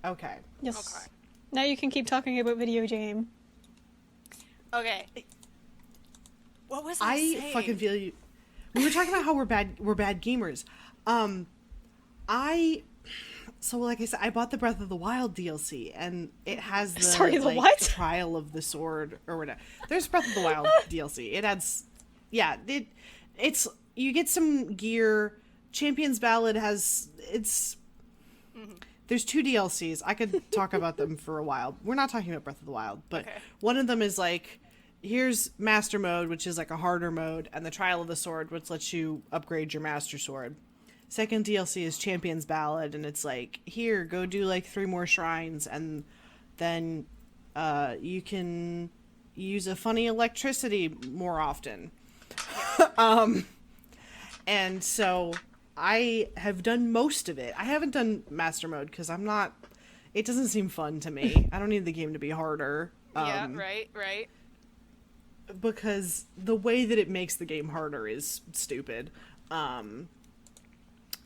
Okay. Yes. Okay. Now you can keep talking about video game. Okay. What was I I saying? fucking feel you. We were talking about how we're bad gamers. I like I said, I bought the Breath of the Wild DLC, and it has the The what? Trial of the Sword or whatever. There's Breath of the Wild DLC. It adds, it's you get some gear. Champion's Ballad has There's 2 DLCs. I could talk about them for a while. We're not talking about Breath of the Wild, but one of them is like, here's Master Mode, which is like a harder mode, and the Trial of the Sword, which lets you upgrade your Master Sword. Second DLC is Champion's Ballad, and it's like, here, go do like 3 more shrines, and then you can use a funny electricity more often. And so I have done most of it. I haven't done Master Mode because it doesn't seem fun to me. I don't need the game to be harder. Yeah, right. Because the way that it makes the game harder is stupid.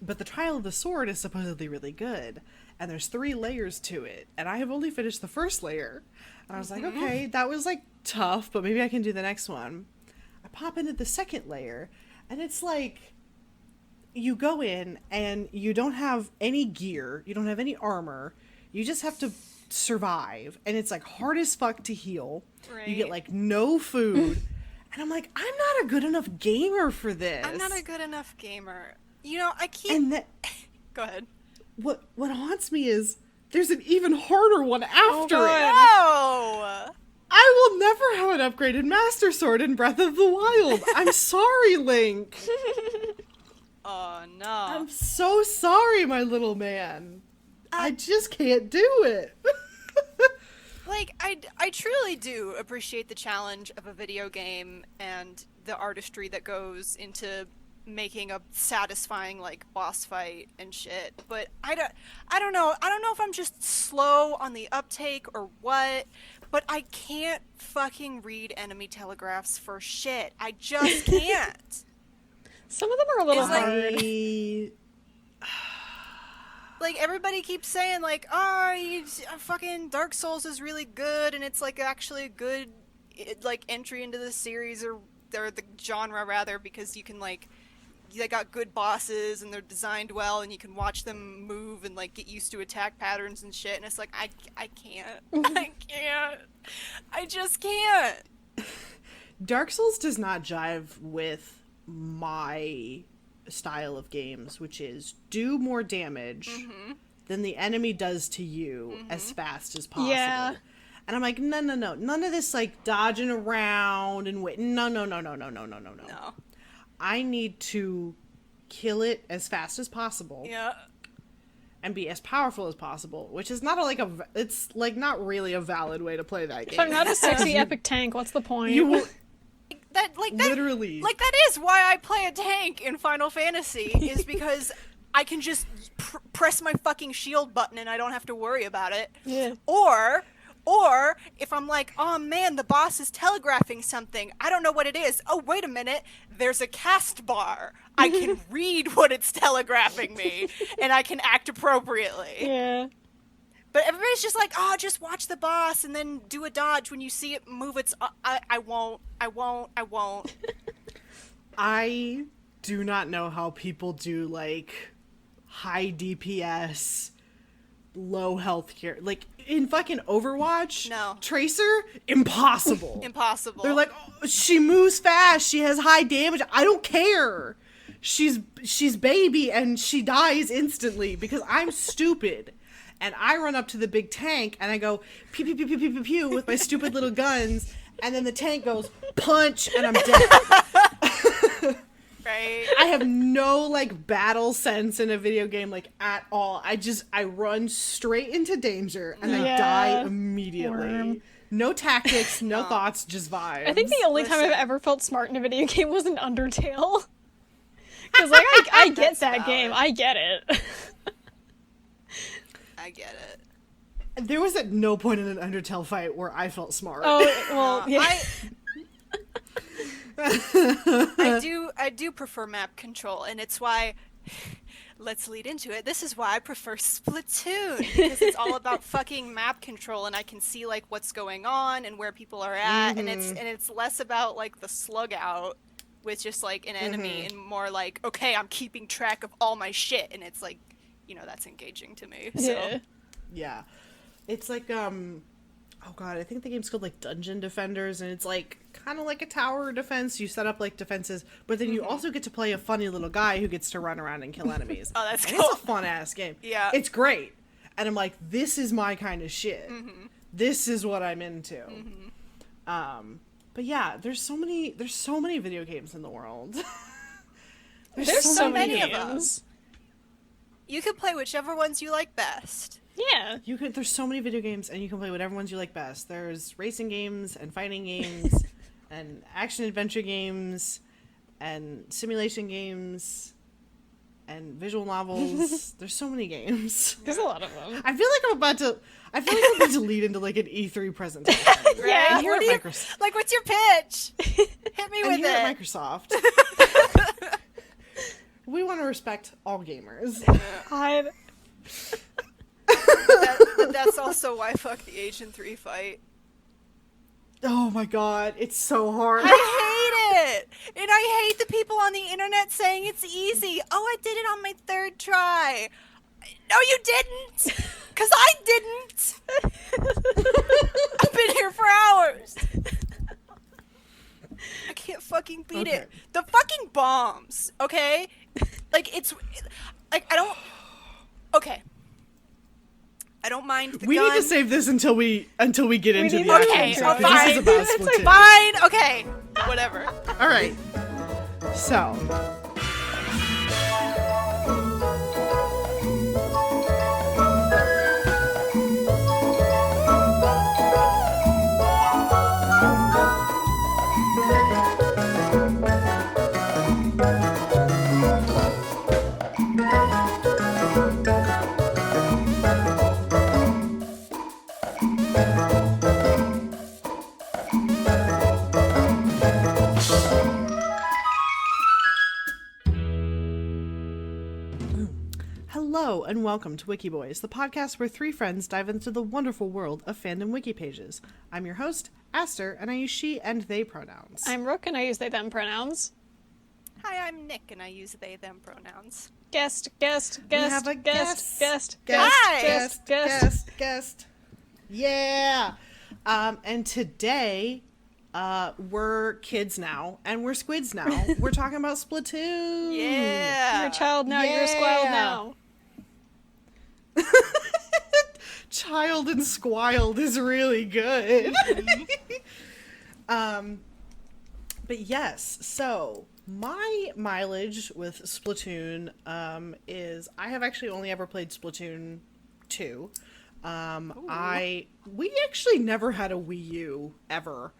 But the Trial of the Sword is supposedly really good. And there's 3 layers to it. And I have only finished the first layer. And I was like, okay, that was like tough, but maybe I can do the next one. I pop into the second layer, and it's like, you go in and you don't have any gear, you don't have any armor, you just have to survive, and it's like hard as fuck to heal. Right. You get like no food. And I'm like, I'm not a good enough gamer for this. I'm not a good enough gamer. You know, I keep... And that... Go ahead. What haunts me is there's an even harder one after it. No! I will never have an upgraded Master Sword in Breath of the Wild. I'm sorry, Link. Oh, no. I'm so sorry, my little man. I just can't do it. Like, I truly do appreciate the challenge of a video game and the artistry that goes into making a satisfying, like, boss fight and shit, but I don't know if I'm just slow on the uptake or what, but I can't fucking read enemy telegraphs for shit. I just can't. Some of them are a little It's like- hard. Like, everybody keeps saying, like, oh, fucking Dark Souls is really good, and it's, like, actually a good, like, entry into the series, or the genre, rather, because you can, like, they got good bosses, and they're designed well, and you can watch them move and, like, get used to attack patterns and shit, and it's like, I can't. I can't. I just can't. Dark Souls does not jive with my style of games, which is do more damage than the enemy does to you as fast as possible. Yeah. And I'm like, no. None of this, like, dodging around and waiting. No. No. I need to kill it as fast as possible. Yeah. And be as powerful as possible, which is not it's like not really a valid way to play that game. If I'm not a sexy epic tank, what's the point? You will That literally, like, that is why I play a tank in Final Fantasy, is because I can just press my fucking shield button and I don't have to worry about it. Yeah. Or if I'm like, oh man, the boss is telegraphing something, I don't know what it is. Oh, wait a minute, there's a cast bar. I can read what it's telegraphing me, and I can act appropriately. Yeah. But everybody's just like, oh, just watch the boss and then do a dodge when you see it move its... I won't. I do not know how people do, like, high DPS, low health care. Like, in fucking Overwatch, No. Tracer, impossible. Impossible. They're like, oh, she moves fast, she has high damage. I don't care. She's baby and she dies instantly because I'm stupid. And I run up to the big tank and I go pew pew pew pew pew pew pew with my stupid little guns, and then the tank goes punch and I'm dead. Right? I have no, like, battle sense in a video game, like, at all. I run straight into danger and I die immediately. Worm. No tactics, no thoughts, just vibes. I think the only time I've Listen. ever felt smart in a video game was in Undertale. Because, like, I get That's that valid. game. I get it. I get it. There was at no point in an Undertale fight where I felt smart. Oh, well, yeah. I do prefer map control, and it's why let's lead into it. This is why I prefer Splatoon, because it's all about fucking map control, and I can see like what's going on and where people are at, and it's less about like the slug out with just like an enemy, and more like, okay, I'm keeping track of all my shit, and it's like, you know, that's engaging to me. So. Yeah. It's like, oh god, I think the game's called like Dungeon Defenders, and it's like kind of like a tower defense. You set up like defenses, but then you also get to play a funny little guy who gets to run around and kill enemies. Oh, that's cool. It's a fun ass game. Yeah. It's great. And I'm like, this is my kind of shit. This is what I'm into. But yeah, there's so many video games in the world. There's so many of games. them. You can play whichever ones you like best. Yeah. There's so many video games, and you can play whatever ones you like best. There's racing games and fighting games and action adventure games and simulation games and visual novels. There's so many games. There's a lot of them. I feel like I'm about to lead into like an E3 presentation. Yeah. I'm here at Microsoft. Like, what's your pitch? Hit me with I'm here it. at Microsoft. We want to respect all gamers. God. That's also why fuck the Agent 3 fight. Oh my god, it's so hard. I hate it! And I hate the people on the internet saying it's easy. Oh, I did it on my 3rd try. No, you didn't! Because I didn't! I've been here for hours. I can't fucking beat it. The fucking bombs, okay? Like, it's... Like, I don't... Okay. I don't mind the We gun. need to save this until we get into the Okay, action. oh, This fine. is about Splatoon. Fine, okay. Whatever. All right. So, hello and welcome to Wikiboys, the podcast where 3 friends dive into the wonderful world of fandom wiki pages. I'm your host, Aster, and I use she and they pronouns. I'm Rook, and I use they them pronouns. Hi, I'm Nick, and I use they them pronouns. Guest. We have a guest. Hi! Guest. Yeah. And today, we're kids now, and we're squids now. We're talking about Splatoon. Yeah. You're a child now, you're a squiled now. Child and squiled is really good. But yes, so my mileage with Splatoon is I have actually only ever played Splatoon 2. We actually never had a Wii U ever.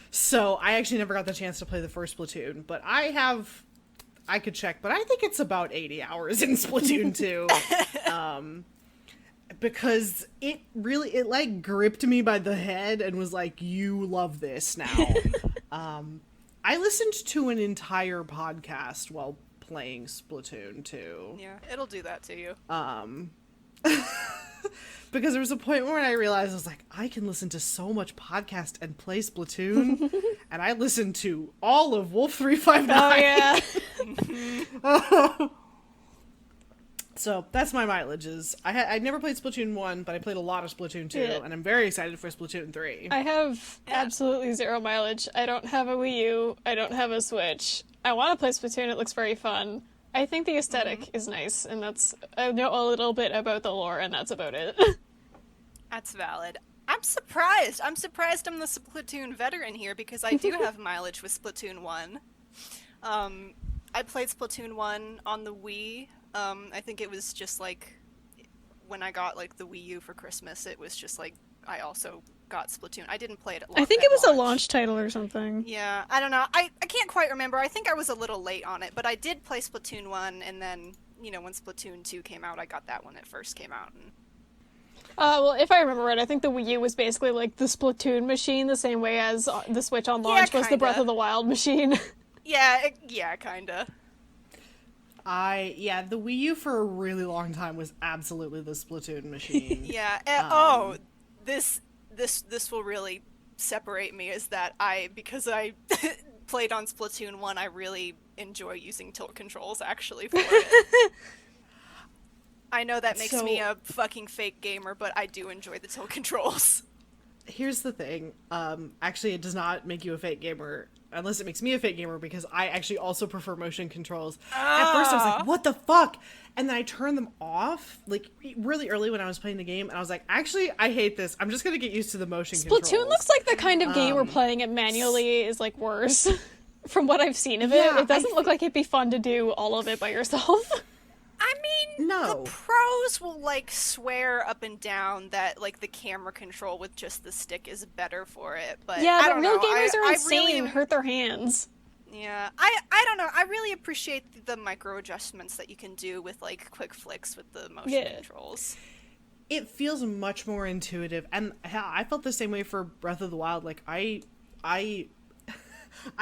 So I actually never got the chance to play the first Splatoon, but I could check, but I think it's about 80 hours in Splatoon 2. Because it like gripped me by the head and was like, you love this now. I listened to an entire podcast while playing Splatoon 2. Yeah, it'll do that to you. Because there was a point where I realized I was like, I can listen to so much podcast and play Splatoon. And I listened to all of Wolf 359. Oh, yeah. So that's my mileages. I never played Splatoon 1, but I played a lot of Splatoon 2, and I'm very excited for Splatoon 3. I have absolutely 0 mileage. I don't have a Wii U. I don't have a Switch. I want to play Splatoon. It looks very fun. I think the aesthetic is nice, and I know a little bit about the lore, and that's about it. That's valid. I'm surprised. I'm the Splatoon veteran here because I do have mileage with Splatoon 1. I played Splatoon 1 on the Wii. I think it was just like when I got like the Wii U for Christmas, it was just like I also got Splatoon. I didn't play it at launch. I think it was a launch title or something. Yeah, I don't know. I can't quite remember. I think I was a little late on it, but I did play Splatoon 1, and then, you know, when Splatoon 2 came out, I got that when it first came out. And... well, if I remember right, I think the Wii U was basically like the Splatoon machine, the same way as the Switch on launch was the Breath of the Wild machine. Yeah, kinda. The Wii U for a really long time was absolutely the Splatoon machine. Yeah. This will really separate me, is that because I played on Splatoon 1, I really enjoy using tilt controls actually for it. I know that makes me a fucking fake gamer, but I do enjoy the tilt controls. Here's the thing. Actually, it does not make you a fake gamer, unless it makes me a fake gamer, because I actually also prefer motion controls. At first, I was like, what the fuck? And then I turned them off, like, really early when I was playing the game, and I was like, actually, I hate this. I'm just gonna get used to the motion controls. Splatoon looks like the kind of game where playing it manually is, like, worse. From what I've seen of it, it doesn't look like it'd be fun to do all of it by yourself. I mean, no. The pros will, like, swear up and down that, like, the camera control with just the stick is better for it, but yeah, I but don't real know. gamers are I insane really and hurt their hands. Yeah, I don't know. I really appreciate the micro adjustments that you can do with, like, quick flicks with the motion controls. It feels much more intuitive, and I felt the same way for Breath of the Wild. Like, I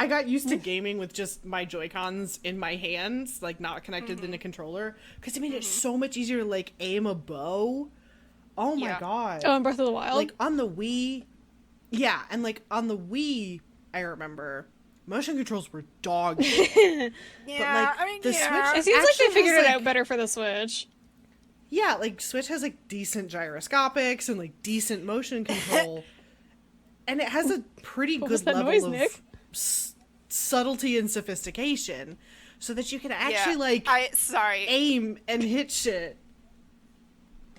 got used to gaming with just my Joy-Cons in my hands, like not connected in a controller, because it made it so much easier to like aim a bow. Oh my god. Oh, in Breath of the Wild? Like on the Wii. Yeah, and like on the Wii, I remember motion controls were dog shit. Yeah, but like the Switch, it seems like they figured it out better for the Switch. Yeah, like Switch has like decent gyroscopics and like decent motion control. And it has a pretty good level of subtlety and sophistication, so that you can actually aim and hit shit.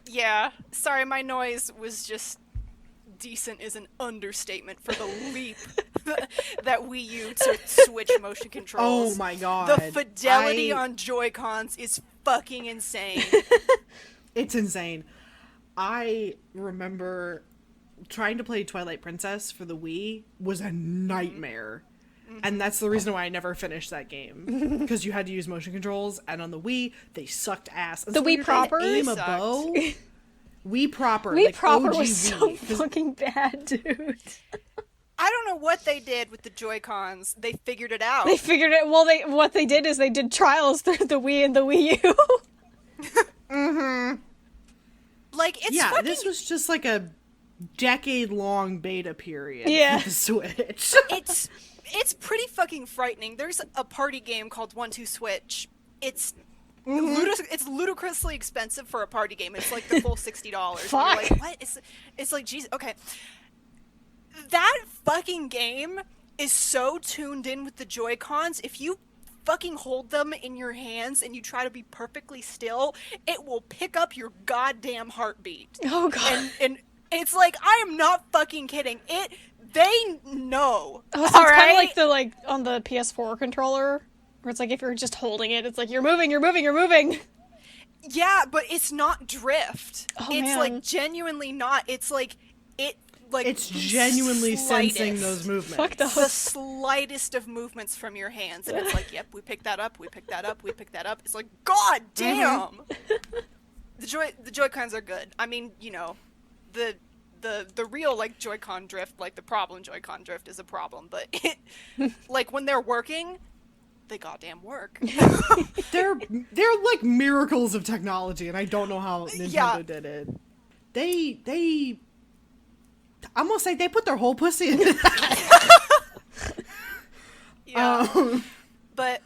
Yeah, sorry, my noise was just decent is an understatement for the leap that Wii U to Switch motion controls. Oh my god. The fidelity on Joy-Cons is fucking insane. It's insane. I remember trying to play Twilight Princess for the Wii was a nightmare. And that's the reason why I never finished that game. Because you had to use motion controls, and on the Wii, they sucked ass. And the Wii proper? Aim a bow. Wii proper. Wii like proper OG was so Wii. fucking bad, dude. I don't know what they did with the Joy-Cons. They figured it out. They figured it. Well, what they did is they did trials through the Wii and the Wii U. Like, it's this was just like a decade-long beta period for the Switch. It's pretty fucking frightening. There's a party game called 1-2 Switch. It's ludicrously expensive for a party game. It's like the full $60. Fuck. You're like, what? It's like, Jesus. Okay. That fucking game is so tuned in with the Joy-Cons. If you fucking hold them in your hands and you try to be perfectly still, it will pick up your goddamn heartbeat. Oh god. And it's like, I am not fucking kidding. They know. Oh, so it's kind of like the on the PS4 controller, where it's like if you're just holding it, it's like you're moving. Yeah, but it's not drift. Oh, it's man. like genuinely not. It's like it's genuinely sensing those movements. Fuck those. The slightest of movements from your hands, and it's like, yep, we picked that up. It's like, god damn. The Joy-Cons are good. I mean, you know, the real like Joy-Con drift, like the problem Joy-Con drift is a problem, but like when they're working, they goddamn work. They're like miracles of technology, and I don't know how Nintendo did it. They I'm gonna say they put their whole pussy into that. But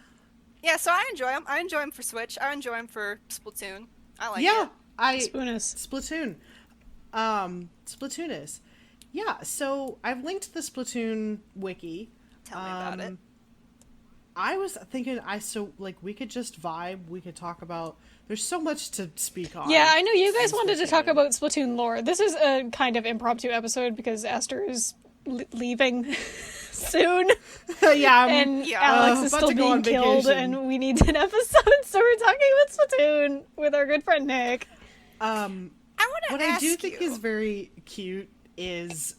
yeah, so I enjoy them. I enjoy them for Switch. I enjoy them for Splatoon. I like it. Splatoon. Splatoonus. Yeah, so I've linked the Splatoon wiki. Tell me about it. I was thinking, we could just vibe. We could talk about. There's so much to speak on. Yeah, I know you guys wanted to talk about Splatoon lore. This is a kind of impromptu episode because Aster is leaving soon. And Alex is still being killed, and we need an episode, so we're talking about Splatoon with our good friend Nick. What I do think is very cute is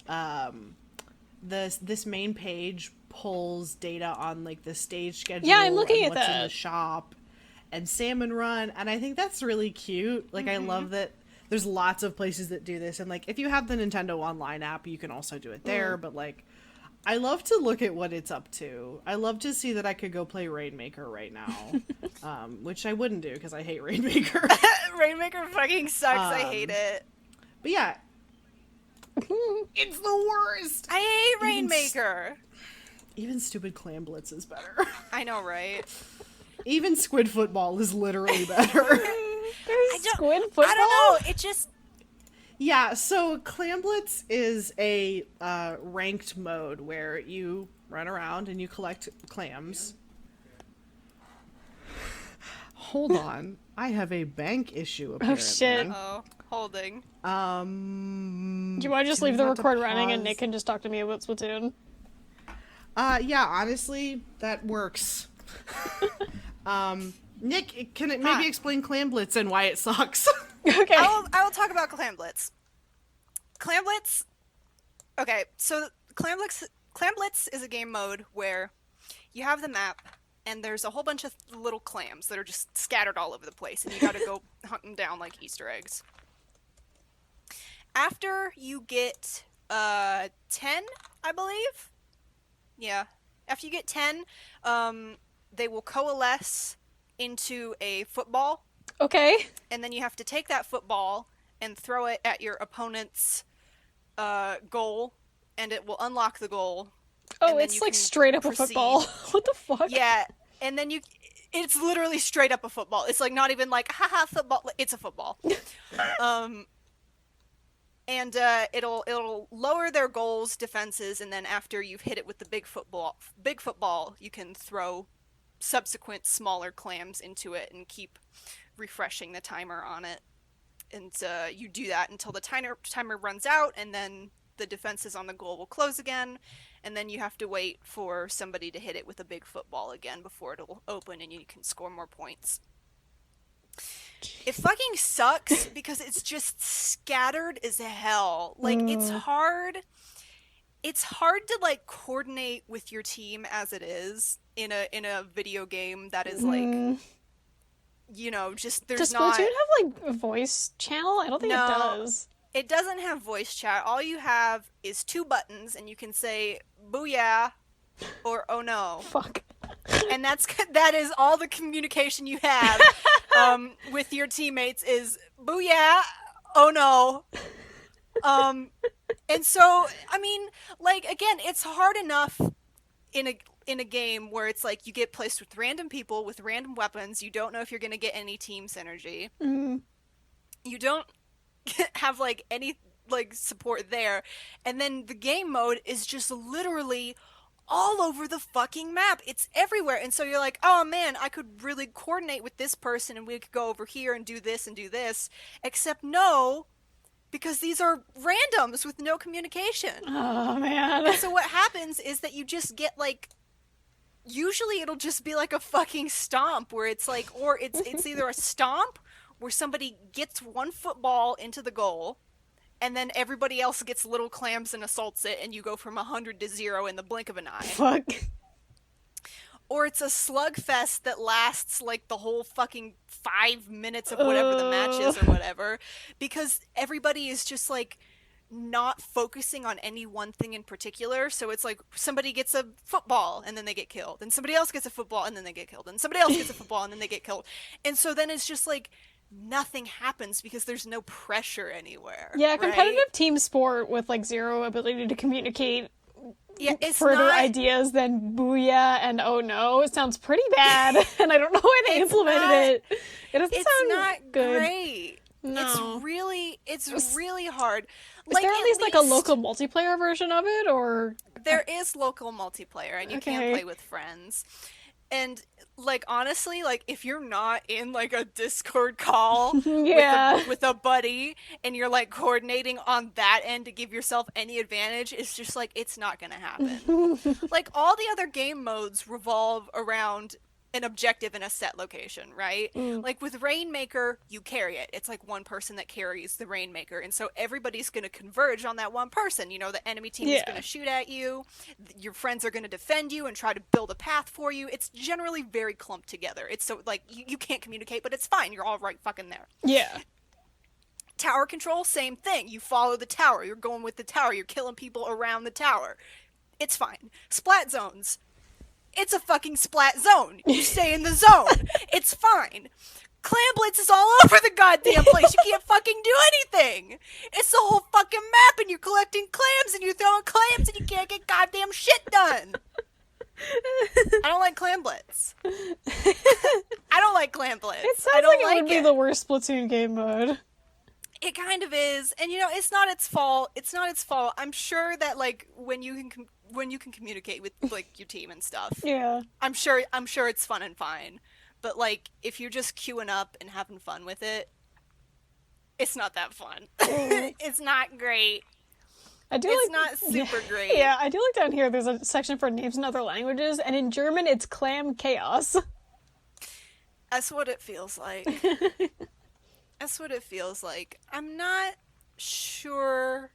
this main page pulls data on like the stage schedule. Yeah, I'm looking at what's that. in the shop and Salmon Run, and I think that's really cute. Like I love that there's lots of places that do this, and like if you have the Nintendo Online app, you can also do it there. But like I love to look at what it's up to. I love to see that I could go play Rainmaker right now, which I wouldn't do because I hate Rainmaker. Rainmaker fucking sucks. I hate it. But yeah, it's the worst. I hate Rainmaker. Even stupid Clam Blitz is better. I know, right? Even Squid Football is literally better. Squid Football? I don't know. It just... Yeah, so Clam Blitz is a ranked mode where you run around and you collect clams. Hold on. I have a bank issue, apparently. Oh, shit. Oh, holding. Do you want to just leave the record running and pause? Nick can just talk to me about Splatoon? Yeah, honestly, that works. Nick, can it maybe explain Clam Blitz and why it sucks? Okay. I will talk about Clam Blitz. Clam Blitz... Okay, so Clam Blitz is a game mode where you have the map, and there's a whole bunch of little clams that are just scattered all over the place, and you gotta go hunt them down like Easter eggs. After you get 10, I believe? Yeah. After you get 10, they will coalesce into a football. Okay. And then you have to take that football and throw it at your opponent's goal, and it will unlock the goal. Oh, it's like straight up proceed. a football. What the fuck? Yeah, and then it's literally straight up a football. It's like not even like, haha, football. It's a football. And it'll lower their goals, defenses, and then after you've hit it with the big football, you can throw subsequent smaller clams into it and keep refreshing the timer on it. And you do that until the timer runs out, and then the defenses on the goal will close again, and then you have to wait for somebody to hit it with a big football again before it'll open and you can score more points. It fucking sucks because it's just scattered as hell. Like, it's hard to, like, coordinate with your team as it is in a video game that is, like, you know, just there's Does not... Splatoon have, like, a voice channel? I don't think it does. It doesn't have voice chat. All you have is 2 buttons, and you can say, booyah, or oh no. Fuck. And that is all the communication you have with your teammates is booyah, oh no. And so, I mean, like, again, it's hard enough in a game where it's like you get placed with random people with random weapons. You don't know if you're going to get any team synergy. You don't have like any like support there, and then the game mode is just literally all over the fucking map. It's everywhere, and so you're like, oh man, I could really coordinate with this person and we could go over here and do this, except no, because these are randoms with no communication. Oh man. And so what happens is that you just get like, usually it'll just be like a fucking stomp where it's like, or it's either a stomp where somebody gets one football into the goal, and then everybody else gets little clams and assaults it, and you go from 100 to 0 in the blink of an eye. Fuck. Or it's a slugfest that lasts like the whole fucking 5 minutes of whatever the match is or whatever, because everybody is just like not focusing on any one thing in particular. So it's like somebody gets a football and then they get killed, and somebody else gets a football and then they get killed, and somebody else gets a football and then they get killed. And so then it's just like nothing happens because there's no pressure anywhere. Yeah, competitive team sport with like zero ability to communicate it's further not, ideas than booyah and oh no. It sounds pretty bad, and I don't know why they implemented it. It doesn't sound not good. Great. No. It's really hard. Is there at least like a local multiplayer version of it, or there is local multiplayer and you can play with friends. And like honestly, like if you're not in like a Discord call with a buddy and you're like coordinating on that end to give yourself any advantage, it's just like it's not gonna happen. Like all the other game modes revolve around an objective in a set location, right? Like with Rainmaker, you carry it. It's like one person that carries the Rainmaker, and so everybody's going to converge on that one person. You know, the enemy team is going to shoot at you, your friends are going to defend you and try to build a path for you. It's generally very clumped together. It's so like you can't communicate, but it's fine. You're all right fucking there. Yeah. Tower control, same thing. You follow the tower. You're going with the tower. You're killing people around the tower. It's fine. Splat zones. It's a fucking splat zone. You stay in the zone. It's fine. Clam Blitz is all over the goddamn place. You can't fucking do anything. It's the whole fucking map, and you're collecting clams, and you're throwing clams, and you can't get goddamn shit done. I don't like Clam Blitz. I don't like Clam Blitz. It sounds I don't like it would be the worst Splatoon game mode. It kind of is, and it's not its fault. It's not its fault. I'm sure that like when you can communicate with like your team and stuff. Yeah. I'm sure it's fun and fine. But like if you're just queuing up and having fun with it, it's not that fun. It's not great. It's not super great. Yeah, I do like down here there's a section for names in other languages, and in German it's Clam Chaos. That's what it feels like. That's what it feels like. I'm not sure.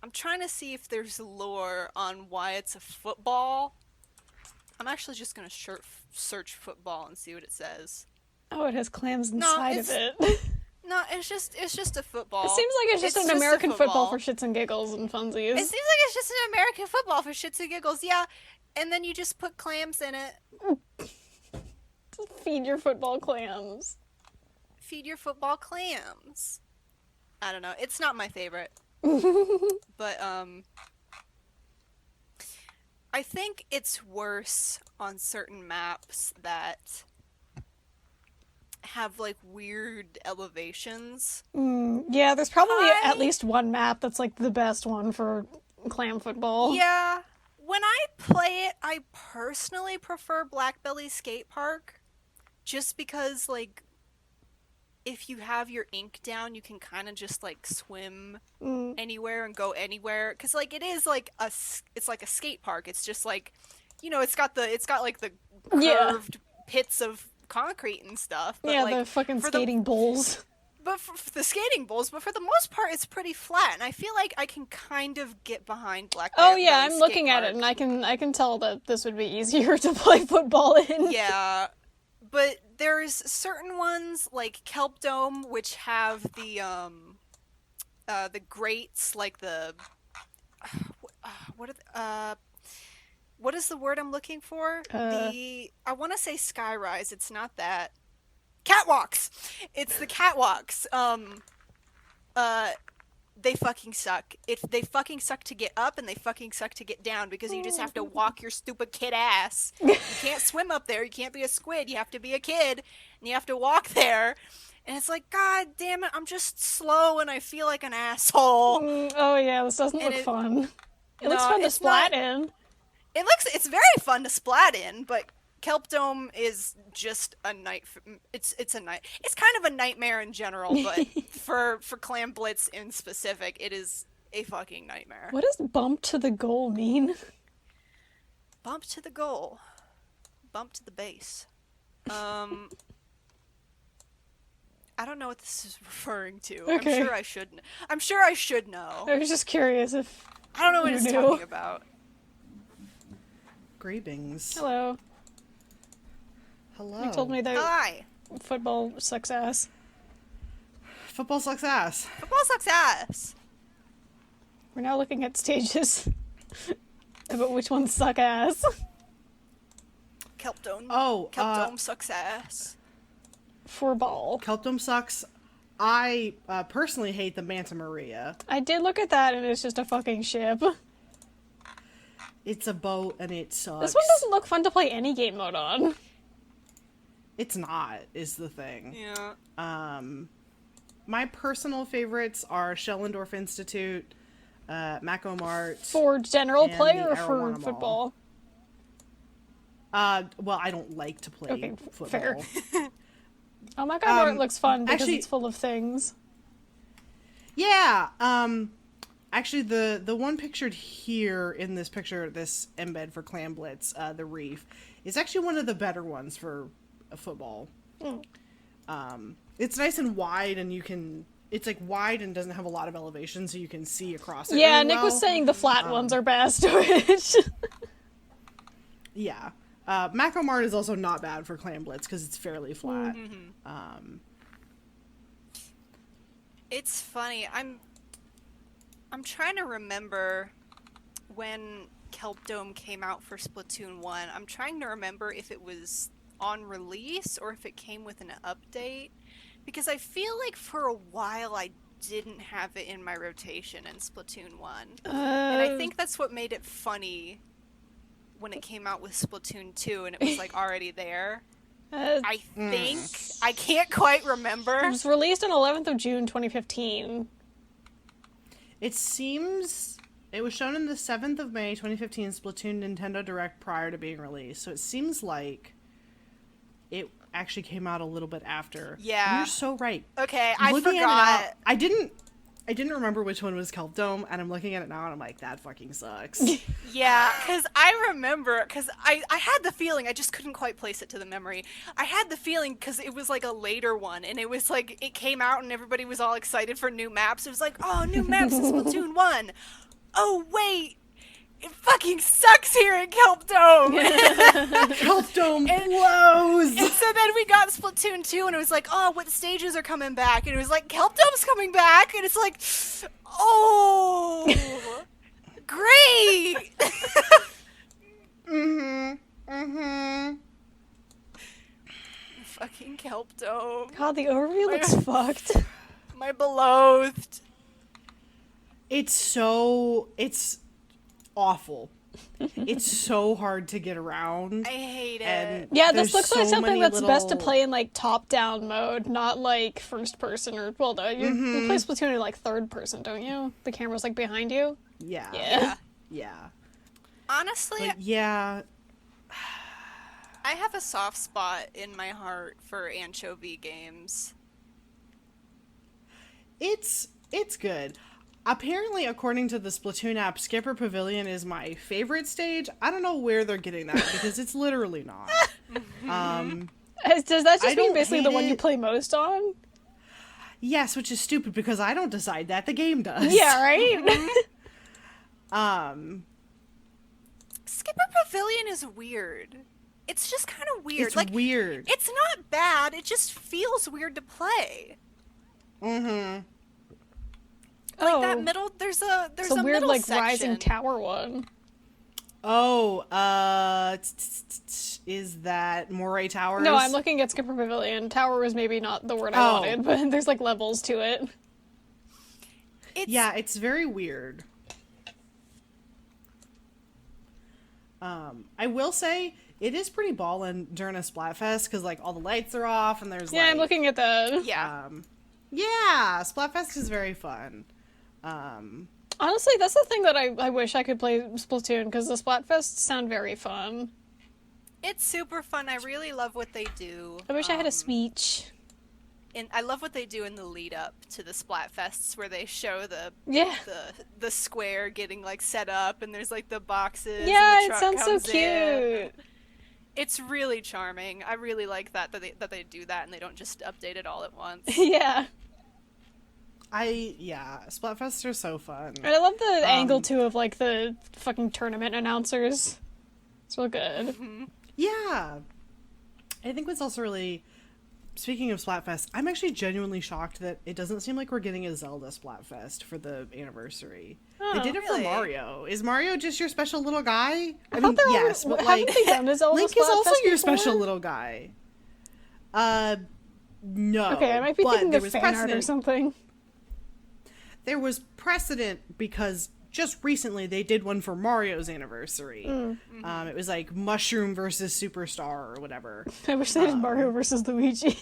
I'm trying to see if there's lore on why it's a football. I'm actually just gonna search football and see what it says. Oh, it has clams inside of it. No, it's just a football. It seems like it's just an American football for shits and giggles and funsies. It seems like it's just an American football for shits and giggles, yeah. And then you just put clams in it. Just feed your football clams. Feed your football clams. I don't know. It's not my favorite. But, I think it's worse on certain maps that have, like, weird elevations. Yeah, there's probably at least one map that's, like, the best one for clam football. Yeah. When I play it, I personally prefer Blackbelly Skate Park. Just because, like, if you have your ink down, you can kind of just like swim anywhere and go anywhere. Cause like it is like it's like a skate park. It's just like, it's got like the curved pits of concrete and stuff. But, yeah, like, the fucking skating bowls. But for the skating bowls, but for the most part, it's pretty flat, and I feel like I can kind of get behind Black. Oh yeah, I'm looking at it, and I can tell that this would be easier to play football in. Yeah. But there's certain ones like Kelp Dome, which have the grates, like the what is the word I'm looking for? I want to say skyrise. It's not that. Catwalks. It's the catwalks. They fucking suck. They fucking suck to get up, and they fucking suck to get down, because you just have to walk your stupid kid ass. You can't swim up there. You can't be a squid. You have to be a kid, and you have to walk there. And it's like, God damn it, I'm just slow, and I feel like an asshole. Oh yeah, this doesn't look fun. It looks fun to splat in. It's very fun to splat in, but Kelp Dome is just a it's kind of a nightmare in general, but for Clam Blitz in specific, it is a fucking nightmare. What does bump to the goal mean? Bump to the goal. Bump to the base. I don't know what this is referring to. Okay. I'm sure I should know. I was just curious if I don't know what it's talking about. Greetings. Hello. Hello. You told me that Hi. football sucks ass. Football sucks ass. Football sucks ass. We're now looking at stages about which ones suck ass. Kelp Dome. Oh, Kelp Dome sucks ass. For ball. Kelp Dome sucks. I personally hate the Manta Maria. I did look at that, and it's just a fucking ship. It's a boat, and it sucks. This one doesn't look fun to play any game mode on. It's not, is the thing. Yeah. My personal favorites are Schellendorf Institute, Mako Mart. For general play or the for Arowana Mall. football? Well, I don't like to play football. Fair. Oh my god, Mart looks fun because actually, it's full of things. Yeah. Actually, the one pictured here in this picture, this embed for Clam Blitz, the reef, is actually one of the better ones for a football. It's nice and wide, and it's like wide and doesn't have a lot of elevation, so you can see across it. Yeah, really Nick well. was saying the flat ones are best, which... Yeah. Mako Mart is also not bad for Clam Blitz because it's fairly flat. It's funny. I'm trying to remember when Kelp Dome came out for Splatoon 1, I'm trying to remember if it was on release or if it came with an update. Because I feel like for a while I didn't have it in my rotation in Splatoon 1. And I think that's what made it funny when it came out with Splatoon 2 and it was like already there. I think. I can't quite remember. It was released on 11th of June 2015. It seems it was shown in the 7th of May 2015 Splatoon Nintendo Direct prior to being released. So it seems like it actually came out a little bit after. Yeah. You're so right. Okay, I Looking forgot. At it now, I didn't remember which one was Kelp Dome, and I'm looking at it now and I'm like, that fucking sucks. Yeah, because I remember, because I had the feeling, I just couldn't quite place it to the memory. I had the feeling because it was like a later one, and it was like, it came out and everybody was all excited for new maps. It was like, oh, new maps in Splatoon 1. Oh, wait. It fucking sucks here in Kelp Dome. Kelp Dome blows. And so then we got Splatoon 2 and it was like, oh, what stages are coming back? And it was like, Kelp Dome's coming back. And it's like, oh, great. Fucking Kelp Dome. God, the overview looks fucked. My beloved. It's awful. It's so hard to get around. I hate and it. Yeah, this there's looks like so something many that's best to little- play in like top-down mode, not like first person or well, no, you play Splatoon in like third person, don't you? The camera's like behind you. Yeah. Yeah. Yeah. Honestly, But yeah. I have a soft spot in my heart for anchovy games. It's good. Apparently, according to the Splatoon app, Skipper Pavilion is my favorite stage. I don't know where they're getting that because it's literally not. Does that I just mean don't basically the hate one you it. play most on? Yes, which is stupid because I don't decide that. The game does. Yeah, right? Skipper Pavilion is weird. It's just kind of weird. It's like weird. it's not bad. It just feels weird to play. Mm-hmm. Like that middle. There's a it's a weird middle like section. rising tower one. Oh, is that Moray Towers? No, I'm looking at Skipper Pavilion. Tower was maybe not the word I Oh. wanted, but there's like levels to it. Yeah, it's very weird. I will say it is pretty ballin' during a Splatfest because like all the lights are off and there's Yeah, like I'm looking at the. Yeah. yeah, Splatfest is very fun. Honestly, that's the thing that I wish I could play Splatoon because the Splatfests sound very fun. It's super fun. I really love what they do. I wish I had a Switch. And I love what they do in the lead up to the Splatfests where they show the Yeah. the square getting like set up and there's like the boxes. Yeah, and the it truck sounds so comes in. cute. It's really charming. I really like that they do that and they don't just update it all at once. Yeah. Splatfests are so fun. And I love the angle too of like the fucking tournament announcers. It's real good. Yeah. I think what's also really, speaking of Splatfest, I'm actually genuinely shocked that it doesn't seem like we're getting a Zelda Splatfest for the anniversary. They did it really? for Mario. Is Mario just your special little guy? I thought mean, there were- yes, but like haven't they done a Zelda Link is also Splatfest your before? special little guy. No. Okay, I might be but thinking there of was fan art or precedent. something. There was precedent because just recently they did one for Mario's anniversary. It was like Mushroom versus Superstar or whatever. I wish they did Mario versus Luigi.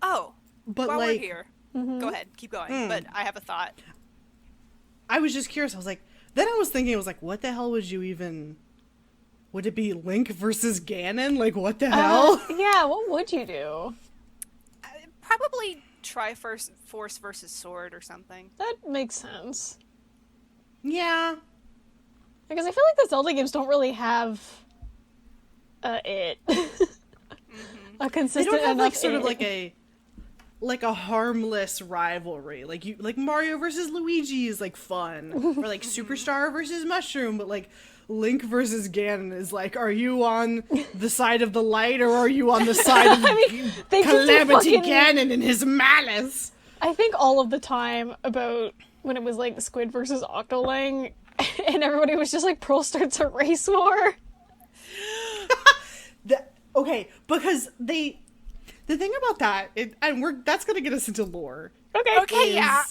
Oh, But while like, we're here, go ahead, keep going. But I have a thought. I was just curious. I was like, then I was thinking, I was like, what the hell would you even? Would it be Link versus Ganon? Like, what the hell? Yeah, what would you do? Probably Triforce versus Sword or something. That makes sense. Yeah. Because I feel like the Zelda games don't really have it. A They consistent don't have enough like sort of it. like a harmless rivalry. Like Mario versus Luigi is like fun, or like Superstar versus Mushroom, but like Link versus Ganon is like, are you on the side of the light or are you on the side of they could do Calamity fucking- Ganon and his malice? I think all of the time about when it was like Squid versus Octoling, and everybody was just like, Pearl starts a race war. Okay, because the thing about that, that's gonna get us into lore. Okay, yeah.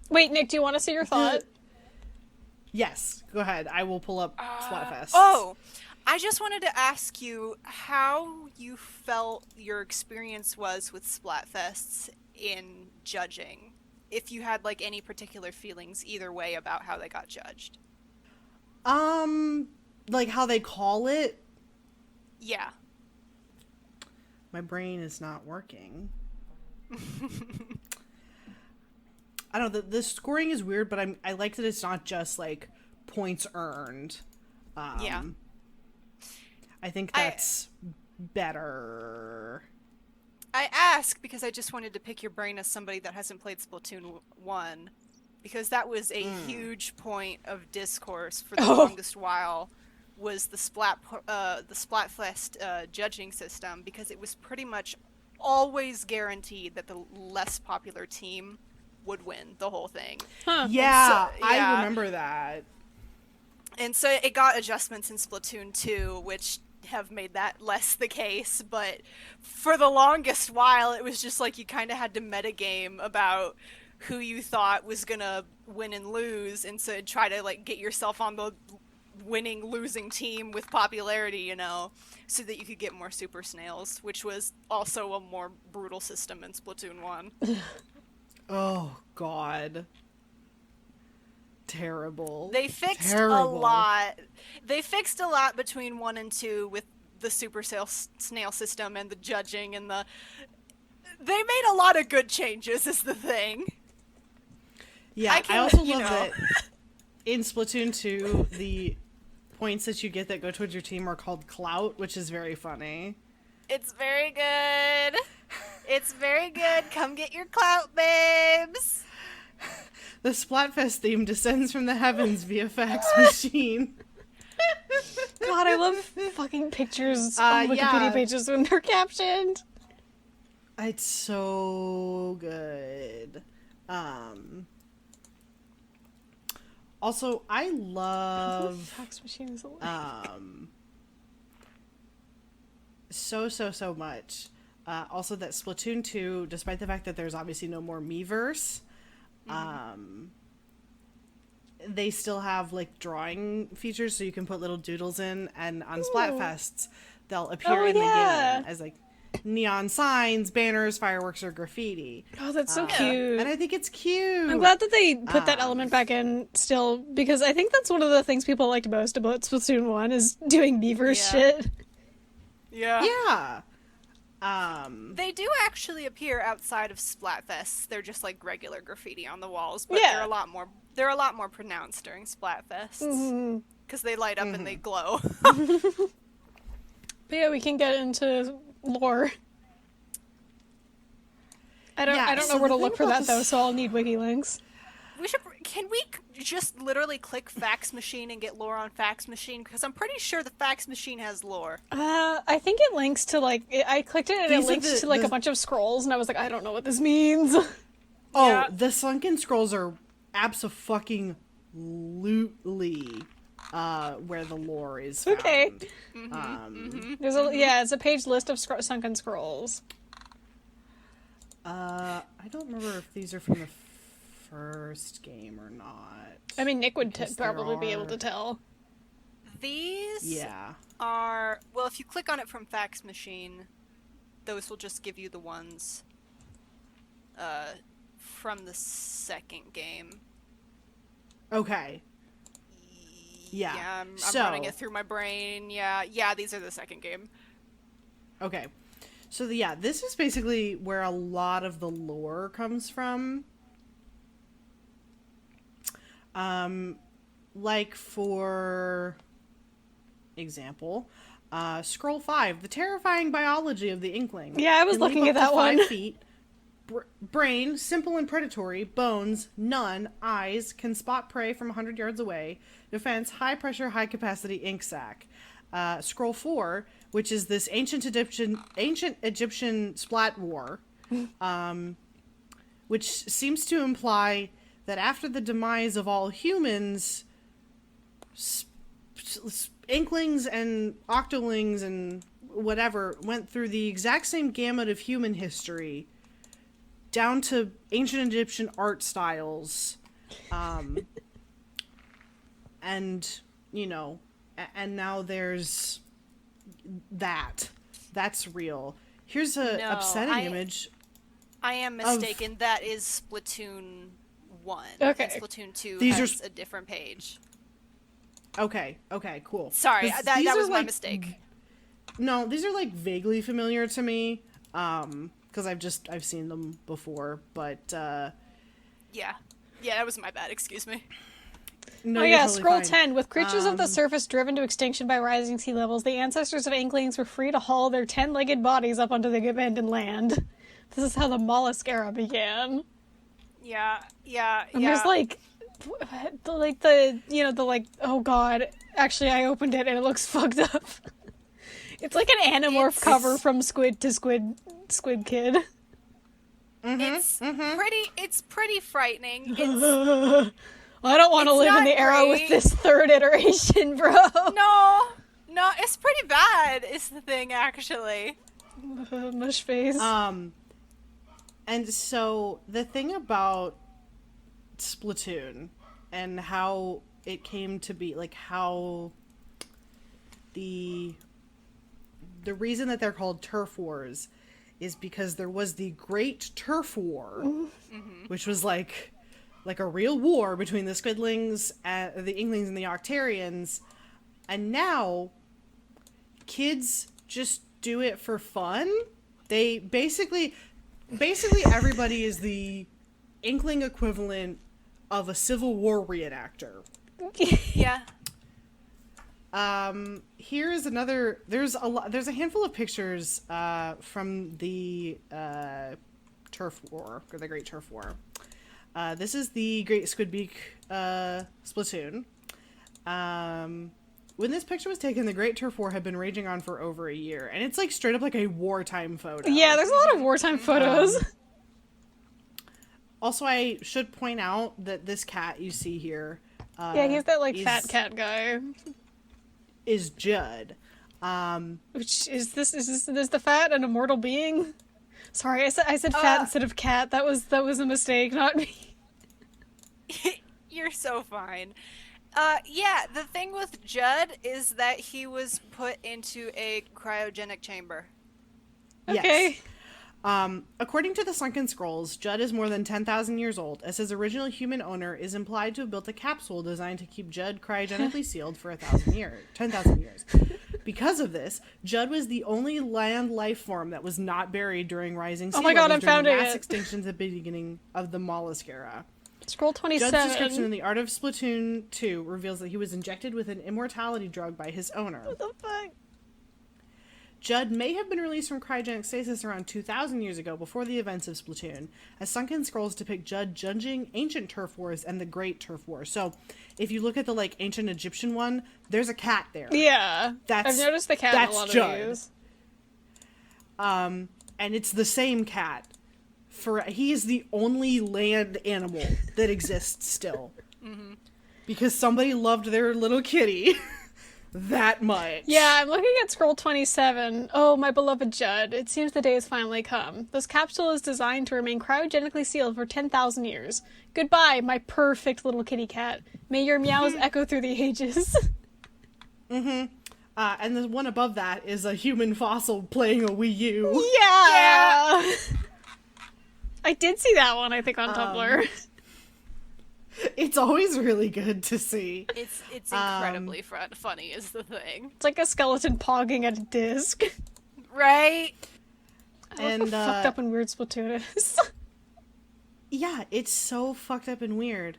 Wait, Nick, do you want to see your thought? Yes, go ahead. I will pull up Splatfest. Oh, I just wanted to ask you how you felt your experience was with Splatfests in judging. If you had like any particular feelings either way about how they got judged. Like how they call it. Yeah. My brain is not working. I don't know, the scoring is weird, but I like that it's not just like points earned. Yeah. I think that's better. I ask because I just wanted to pick your brain as somebody that hasn't played Splatoon 1, because that was a huge point of discourse for the longest while, was the Splatfest judging system, because it was pretty much always guaranteed that the less popular team would win the whole thing. Huh. Yeah, So, I remember that. And so it got adjustments in Splatoon 2, which have made that less the case, but for the longest while it was just like you kind of had to metagame about who you thought was gonna win and lose, and so try to like get yourself on the winning losing team with popularity, you know, so that you could get more super snails, which was also a more brutal system in Splatoon 1. Oh god. Terrible. They fixed Terrible. a lot. They fixed a lot between 1 and 2 with the super snail system and the judging and the... They made a lot of good changes, is the thing. Yeah, I also love that in Splatoon 2, the points that you get that go towards your team are called clout, which is very funny. It's very good. It's very good. Come get your clout, babes. The Splatfest theme descends from the heavens via fax machine. God, I love fucking pictures on Wikipedia pages when they're captioned. It's so good. Also, I love fax machines. so much. Also, that Splatoon 2, despite the fact that there's obviously no more Miiverse, they still have like drawing features, so you can put little doodles in, and on Splatfests they'll appear in the game as like neon signs, banners, fireworks, or graffiti. Oh, that's so cute. And I think it's cute. I'm glad that they put that element back in still, because I think that's one of the things people liked most about Splatoon 1 is doing Miiverse shit. Yeah. They do actually appear outside of Splatfests. They're just like regular graffiti on the walls, but they're a lot more pronounced during Splatfests because they light up and they glow. But yeah, we can get into lore. I don't know where to look for that though, so I'll need wiki links. Can we just literally click fax machine and get lore on fax machine? Because I'm pretty sure the fax machine has lore. I think it links to like I clicked it and it links to like a bunch of scrolls, and I was like, I don't know what this means. Oh, the sunken scrolls are abso-fucking-lutely where the lore is found. Okay. There's it's a page list of sunken scrolls. I don't remember if these are from the first game or not. I mean, Nick would probably be able to tell. These are... Well, if you click on it from fax machine, those will just give you the ones from the second game. Okay. Yeah. Yeah, I'm running it through my brain. Yeah, these are the second game. Okay. So, this is basically where a lot of the lore comes from. Like, for example, Scroll 5, the terrifying biology of the Inkling. Yeah, I was looking at that one. 5 feet. Brain, simple and predatory. Bones, none. Eyes, can spot prey from 100 yards away. Defense, high pressure, high capacity ink sac. Scroll 4, which is this ancient Egyptian splat war, which seems to imply that after the demise of all humans, Inklings and Octolings and whatever went through the exact same gamut of human history, down to ancient Egyptian art styles, and, you know, and now there's that. That's real. Here's a upsetting image. I am mistaken. That is Splatoon 1. Okay. And Splatoon 2 These has a different page. Okay, cool. Sorry, that was my mistake. No, these are like vaguely familiar to me, because I've seen them before, but yeah, that was my bad. Excuse me. No, oh you're yeah, totally scroll fine. 10. With creatures of the surface driven to extinction by rising sea levels, the ancestors of Inklings were free to haul their 10-legged bodies up onto the abandoned land. This is how the mollusk era began. Yeah. And there's like the oh god, actually I opened it and it looks fucked up. It's like an Animorph cover from Squid to Squid Kid. It's pretty frightening. I don't want to live in the era with this third iteration, bro. No, it's pretty bad. Is the thing actually? Mush face. And so the thing about Splatoon and how it came to be, like how the reason that they're called turf wars is because there was the Great Turf War, which was like a real war between the Squidlings, the Inklings, and the Octarians, and now kids just do it for fun. They basically everybody is the Inkling equivalent of a Civil War reenactor. Yeah. Here's another. There's a handful of pictures from the Turf War, or the Great Turf War. This is the Great Squidbeak Splatoon. When this picture was taken, the Great Turf War had been raging on for over a year, and it's like straight up like a wartime photo. Yeah, there's a lot of wartime photos. Also, I should point out that this cat you see here, yeah, he's that like fat cat guy. Is Judd. Which is this the fat and immortal being? Sorry, I said fat instead of cat. That was a mistake, not me. You're so fine. Yeah, the thing with Judd is that he was put into a cryogenic chamber. Okay. Yes. According to the Sunken Scrolls, Judd is more than 10,000 years old, as his original human owner is implied to have built a capsule designed to keep Judd cryogenically sealed for 10,000 years. Because of this, Judd was the only land life form that was not buried during rising sea Oh my god, levels I'm during found the mass it. extinctions at the beginning of the mollusk era. Scroll 27. Judd's description in the Art of Splatoon 2 reveals that he was injected with an immortality drug by his owner. What the fuck? Judd may have been released from cryogenic stasis around 2,000 years ago, before the events of Splatoon, as Sunken Scrolls depict Judd judging ancient turf wars and the Great Turf War. So, if you look at the like ancient Egyptian one, there's a cat there. Yeah, I've noticed the cat in a lot Judd. of these. And it's the same cat. He is the only land animal that exists still, because somebody loved their little kitty. That much. Yeah, I'm looking at scroll 27. Oh, my beloved Judd. It seems the day has finally come. This capsule is designed to remain cryogenically sealed for 10,000 years. Goodbye, my perfect little kitty cat. May your meows echo through the ages. And the one above that is a human fossil playing a Wii U. Yeah! I did see that one, I think, on Tumblr. It's always really good to see. It's incredibly funny is the thing. It's like a skeleton pogging at a disc. Right? I love how fucked up and weird Splatoon is. Yeah, it's so fucked up and weird.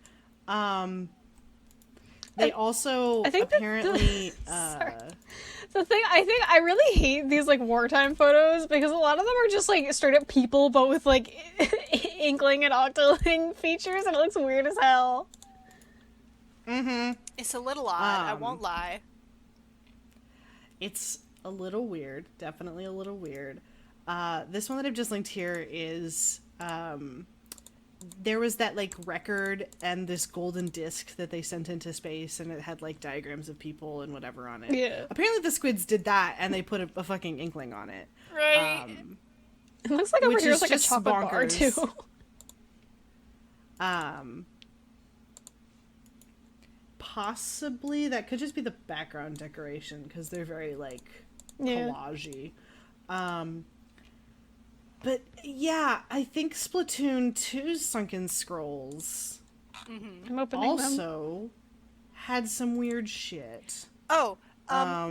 They also apparently... The thing, I really hate these, like, wartime photos, because a lot of them are just, like, straight up people, but with, like, Inkling and Octoling features, and it looks weird as hell. It's a little odd, I won't lie. It's a little weird. Definitely a little weird. This one that I've just linked here is there was that like record and this golden disc that they sent into space, and it had like diagrams of people and whatever on it. Yeah. Apparently the squids did that, and they put a fucking inkling on it. Right. It looks like over Which here is is like a just chocolate bar bonkers. too. Possibly that could just be the background decoration because they're very like Yeah. collage-y. But yeah, I think Splatoon 2's Sunken Scrolls I'm opening them. also had some weird shit. Oh,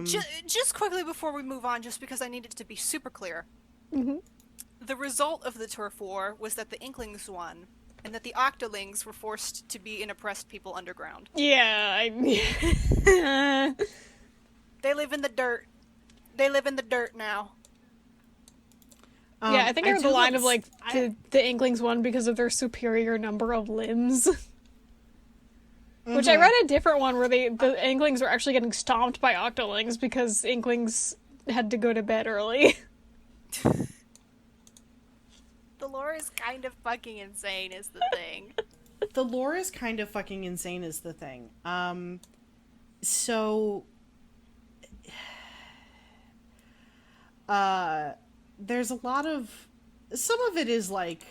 just quickly before we move on, just because I need it to be super clear. Mm-hmm. The result of the turf war was that the Inklings won, and that the Octolings were forced to be in oppressed people underground. Yeah, They live in the dirt. They live in the dirt now. yeah, I think I heard the do line love- of like the Inklings won because of their superior number of limbs. Which I read a different one where the Inklings were actually getting stomped by Octolings because Inklings had to go to bed early. The lore is kind of fucking insane, is the thing. The lore is kind of fucking insane is the thing. So there's a lot of, some of it is like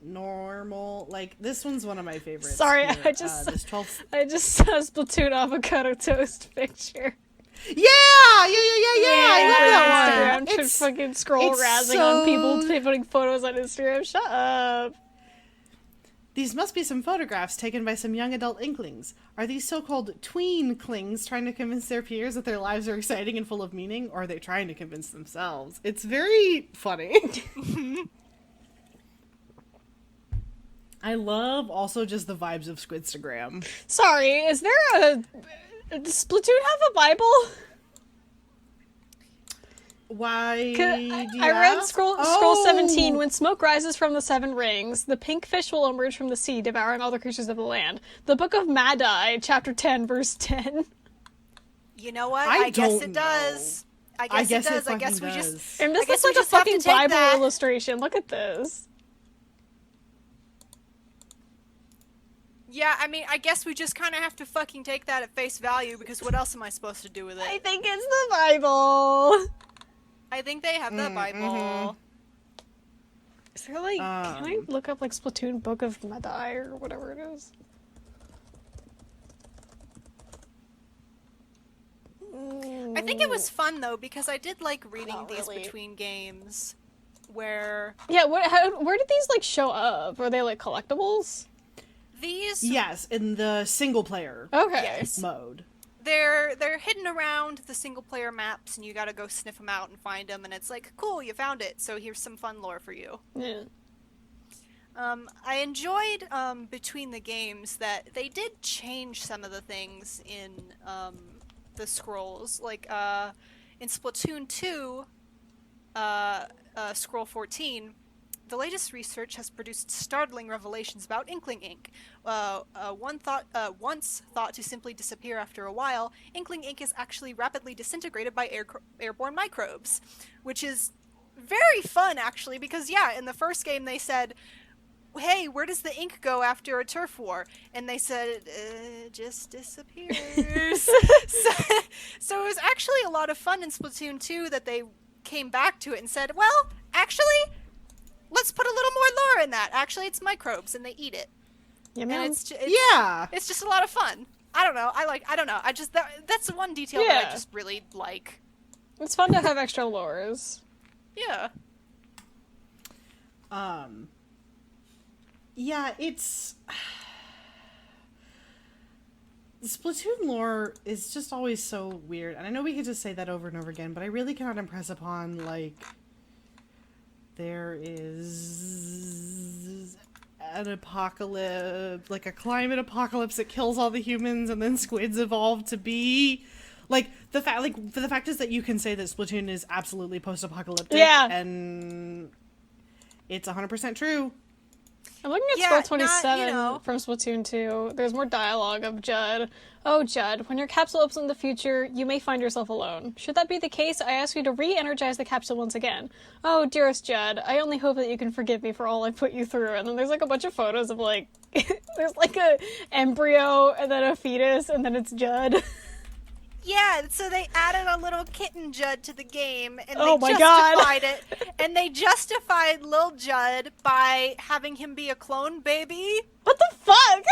normal, like this one's one of my favorites. Sorry, here. I just this 12th... I just saw a Splatoon avocado toast picture. yeah, I love that one. Instagram, It's fucking scroll it's razzing so- on people putting photos on Instagram. Shut up. These must be some photographs taken by some young adult Inklings. Are these so-called tweenklings trying to convince their peers that their lives are exciting and full of meaning, or are they trying to convince themselves? It's very funny. I love also just the vibes of Squidstagram. Sorry, is there does Splatoon have a Bible? Why? I read scroll 17. When smoke rises from the seven rings, the pink fish will emerge from the sea, devouring all the creatures of the land. The Book of Madai, chapter 10, verse 10. You know what? I I guess don't it does. I I guess, guess it does. it I guess we fucking just. does. And I this guess looks we like a just have to fucking take Bible that. illustration. Look at this. Yeah, I mean, I guess we just kind of have to fucking take that at face value, because what else am I supposed to do with I it? think it's the Bible. I think they have the Bible. Is there like, can I look up like Splatoon Book of Madai or whatever it is? I think it was fun though, because I did like reading Not these really. between games, where Yeah, where did these like show up? Were they like collectibles? these Yes, in the single player Okay. Yes. mode. they're hidden around the single player maps, and you gotta go sniff them out and find them, and it's like, cool, you found it, so here's some fun lore for you. Yeah. I enjoyed between the games that they did change some of the things in the scrolls. Like in Splatoon 2, Scroll 14, the latest research has produced startling revelations about Inkling ink. Once thought to simply disappear after a while, Inkling ink is actually rapidly disintegrated by airborne microbes, which is very fun, actually, because, yeah, in the first game they said, hey, where does the ink go after a turf war? And they said, it just disappears. so it was actually a lot of fun in Splatoon 2 that they came back to it and said, well, actually, let's put a little more lore in that. Actually, it's microbes, and they eat it. Yeah, And man. it's just a lot of fun. I don't know. I don't know. That's the one detail that Yeah. I just really like. It's fun to have extra lores. Yeah. Yeah, it's Splatoon lore is just always so weird, and I know we could just say that over and over again, but I really cannot impress upon, like, there is an apocalypse, like a climate apocalypse that kills all the humans, and then squids evolve to be, like, the fact is that you can say that Splatoon is absolutely post-apocalyptic, Yeah. and it's 100% true. I'm looking at Yeah, Scroll 27 not, you know. from Splatoon 2. There's more dialogue of Judd. Oh, Judd, when your capsule opens in the future, you may find yourself alone. Should that be the case, I ask you to re-energize the capsule once again. Oh, dearest Judd, I only hope that you can forgive me for all I put you through. And then there's like a bunch of photos of like, there's like a embryo and then a fetus and then it's Judd. Yeah, so they added a little kitten Judd to the game, and Oh they my God. justified it. And they justified Lil Judd by having him be a clone baby. What the fuck?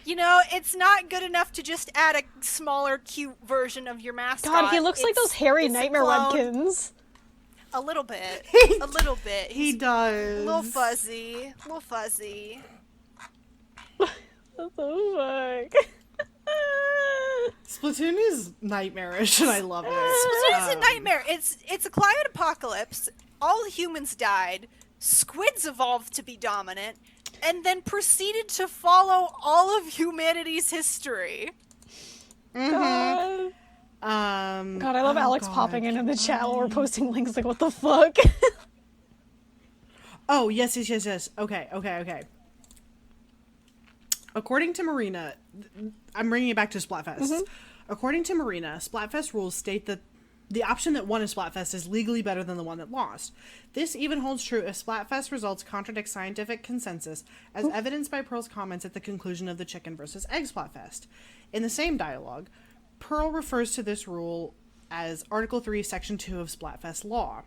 You know, it's not good enough to just add a smaller, cute version of your mascot. God, he looks like those hairy it's a Nightmare clone. Webkins. A little bit. A little bit. He He's does. a little fuzzy. A little fuzzy. What the fuck? Splatoon is nightmarish, and I love it. Splatoon is a nightmare. It's a climate apocalypse. All humans died. Squids evolved to be dominant, and then proceeded to follow all of humanity's history. God. God, I love Alex God. popping into the chat while we're posting links. Like, what the fuck? Oh, yes. Okay. According to Marina, I'm bringing it back to Splatfest. According to Marina, Splatfest rules state that the option that won a Splatfest is legally better than the one that lost. This even holds true if Splatfest results contradict scientific consensus, as evidenced by Pearl's comments at the conclusion of the chicken versus egg Splatfest. In the same dialogue, Pearl refers to this rule as Article 3, Section 2 of Splatfest law.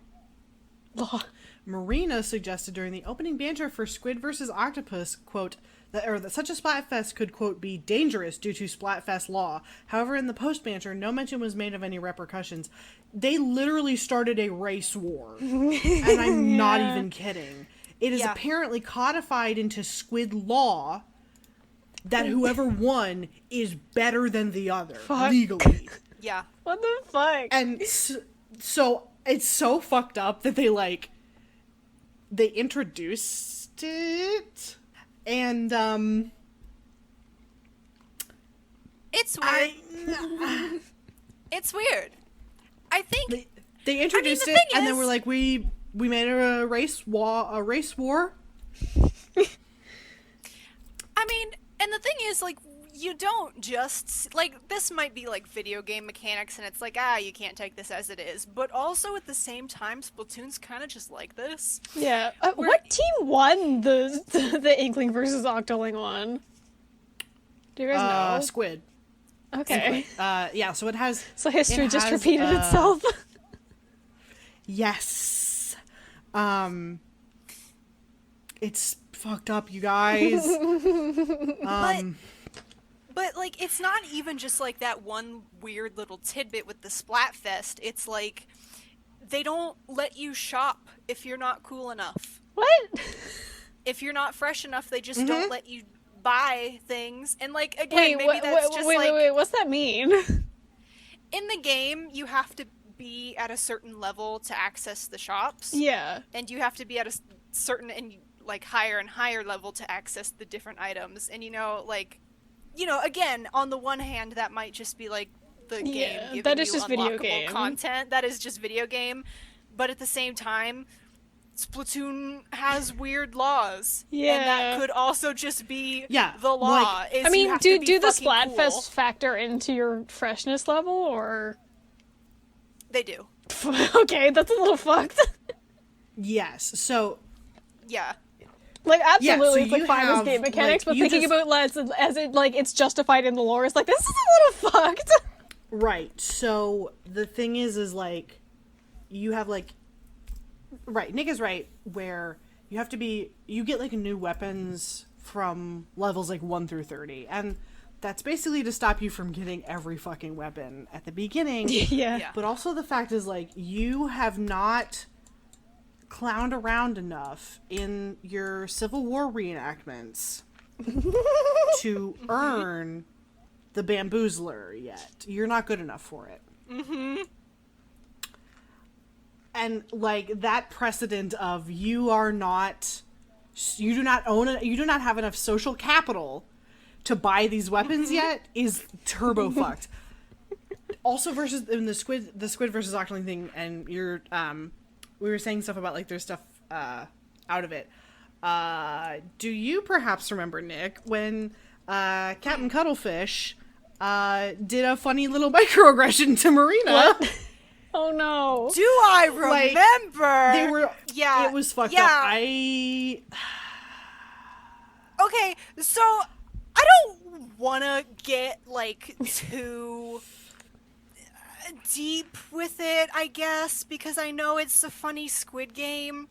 Marina suggested during the opening banter for Squid vs. Octopus, quote, that such a Splatfest could, quote, be dangerous due to Splatfest law. However, in the post-banter, no mention was made of any repercussions. They literally started a race war. And I'm not even kidding. It is apparently codified into Squid law that whoever won is better than the other, legally. Yeah. What the fuck? And so it's so fucked up that they introduced it, and It's weird. It's weird. I think they introduced the it, thing and then is- we're like, we made a race war. I mean, and the thing is, like, you don't just, like, this might be, like, video game mechanics, and it's like, you can't take this as it is. But also, at the same time, Splatoon's kind of just like this. Yeah. What team won the Inkling versus Octoling one? Do you guys know? Squid. Okay. Yeah. So it has. So history it just has, repeated itself. Yes. It's fucked up, you guys. But, like, it's not even just, like, that one weird little tidbit with the Splatfest. It's like, they don't let you shop if you're not cool enough. What? If you're not fresh enough, they just don't let you buy things. And, like, again, maybe that's just, wait, what's that mean? in the game, you have to be at a certain level to access the shops. Yeah. And you have to be at a certain and like higher and higher level to access the different items. And again, on the one hand, that might just be like the game giving that is you just video unlockable game content. That is just video game. But at the same time, Splatoon has weird laws. Yeah. And that could also just be Yeah, the law. like- is I mean, you have to be do the fucking Splatfest cool. factor into your freshness level, or? They do. Okay, that's a little fucked. Yes. So Yeah. Like, absolutely, so it's like you fine as have, game mechanics, like, but you thinking just- about as it, like, it's justified in the lore, it's like, this is a little fucked. right. So the thing is like, you have like, right. Nick is right. Where you get like new weapons from levels like 1 through 30, and that's basically to stop you from getting every fucking weapon at the beginning. Yeah. But also the fact is, like, you have not clowned around enough in your Civil War reenactments to earn the Bamboozler yet. You're not good enough for it. Mm-hmm. And, like, that precedent of you do not have enough social capital to buy these weapons yet is turbo fucked. Also, versus in the squid versus Octoling thing, and we were saying stuff about like there's stuff out of it. Do you perhaps remember, Nick, when Captain Cuttlefish did a funny little microaggression to Marina? What? Oh no. Do I remember? They were. Yeah. It was fucked yeah. up. Okay, so I don't want to get like too deep with it, I guess, because I know it's a funny Squid Game,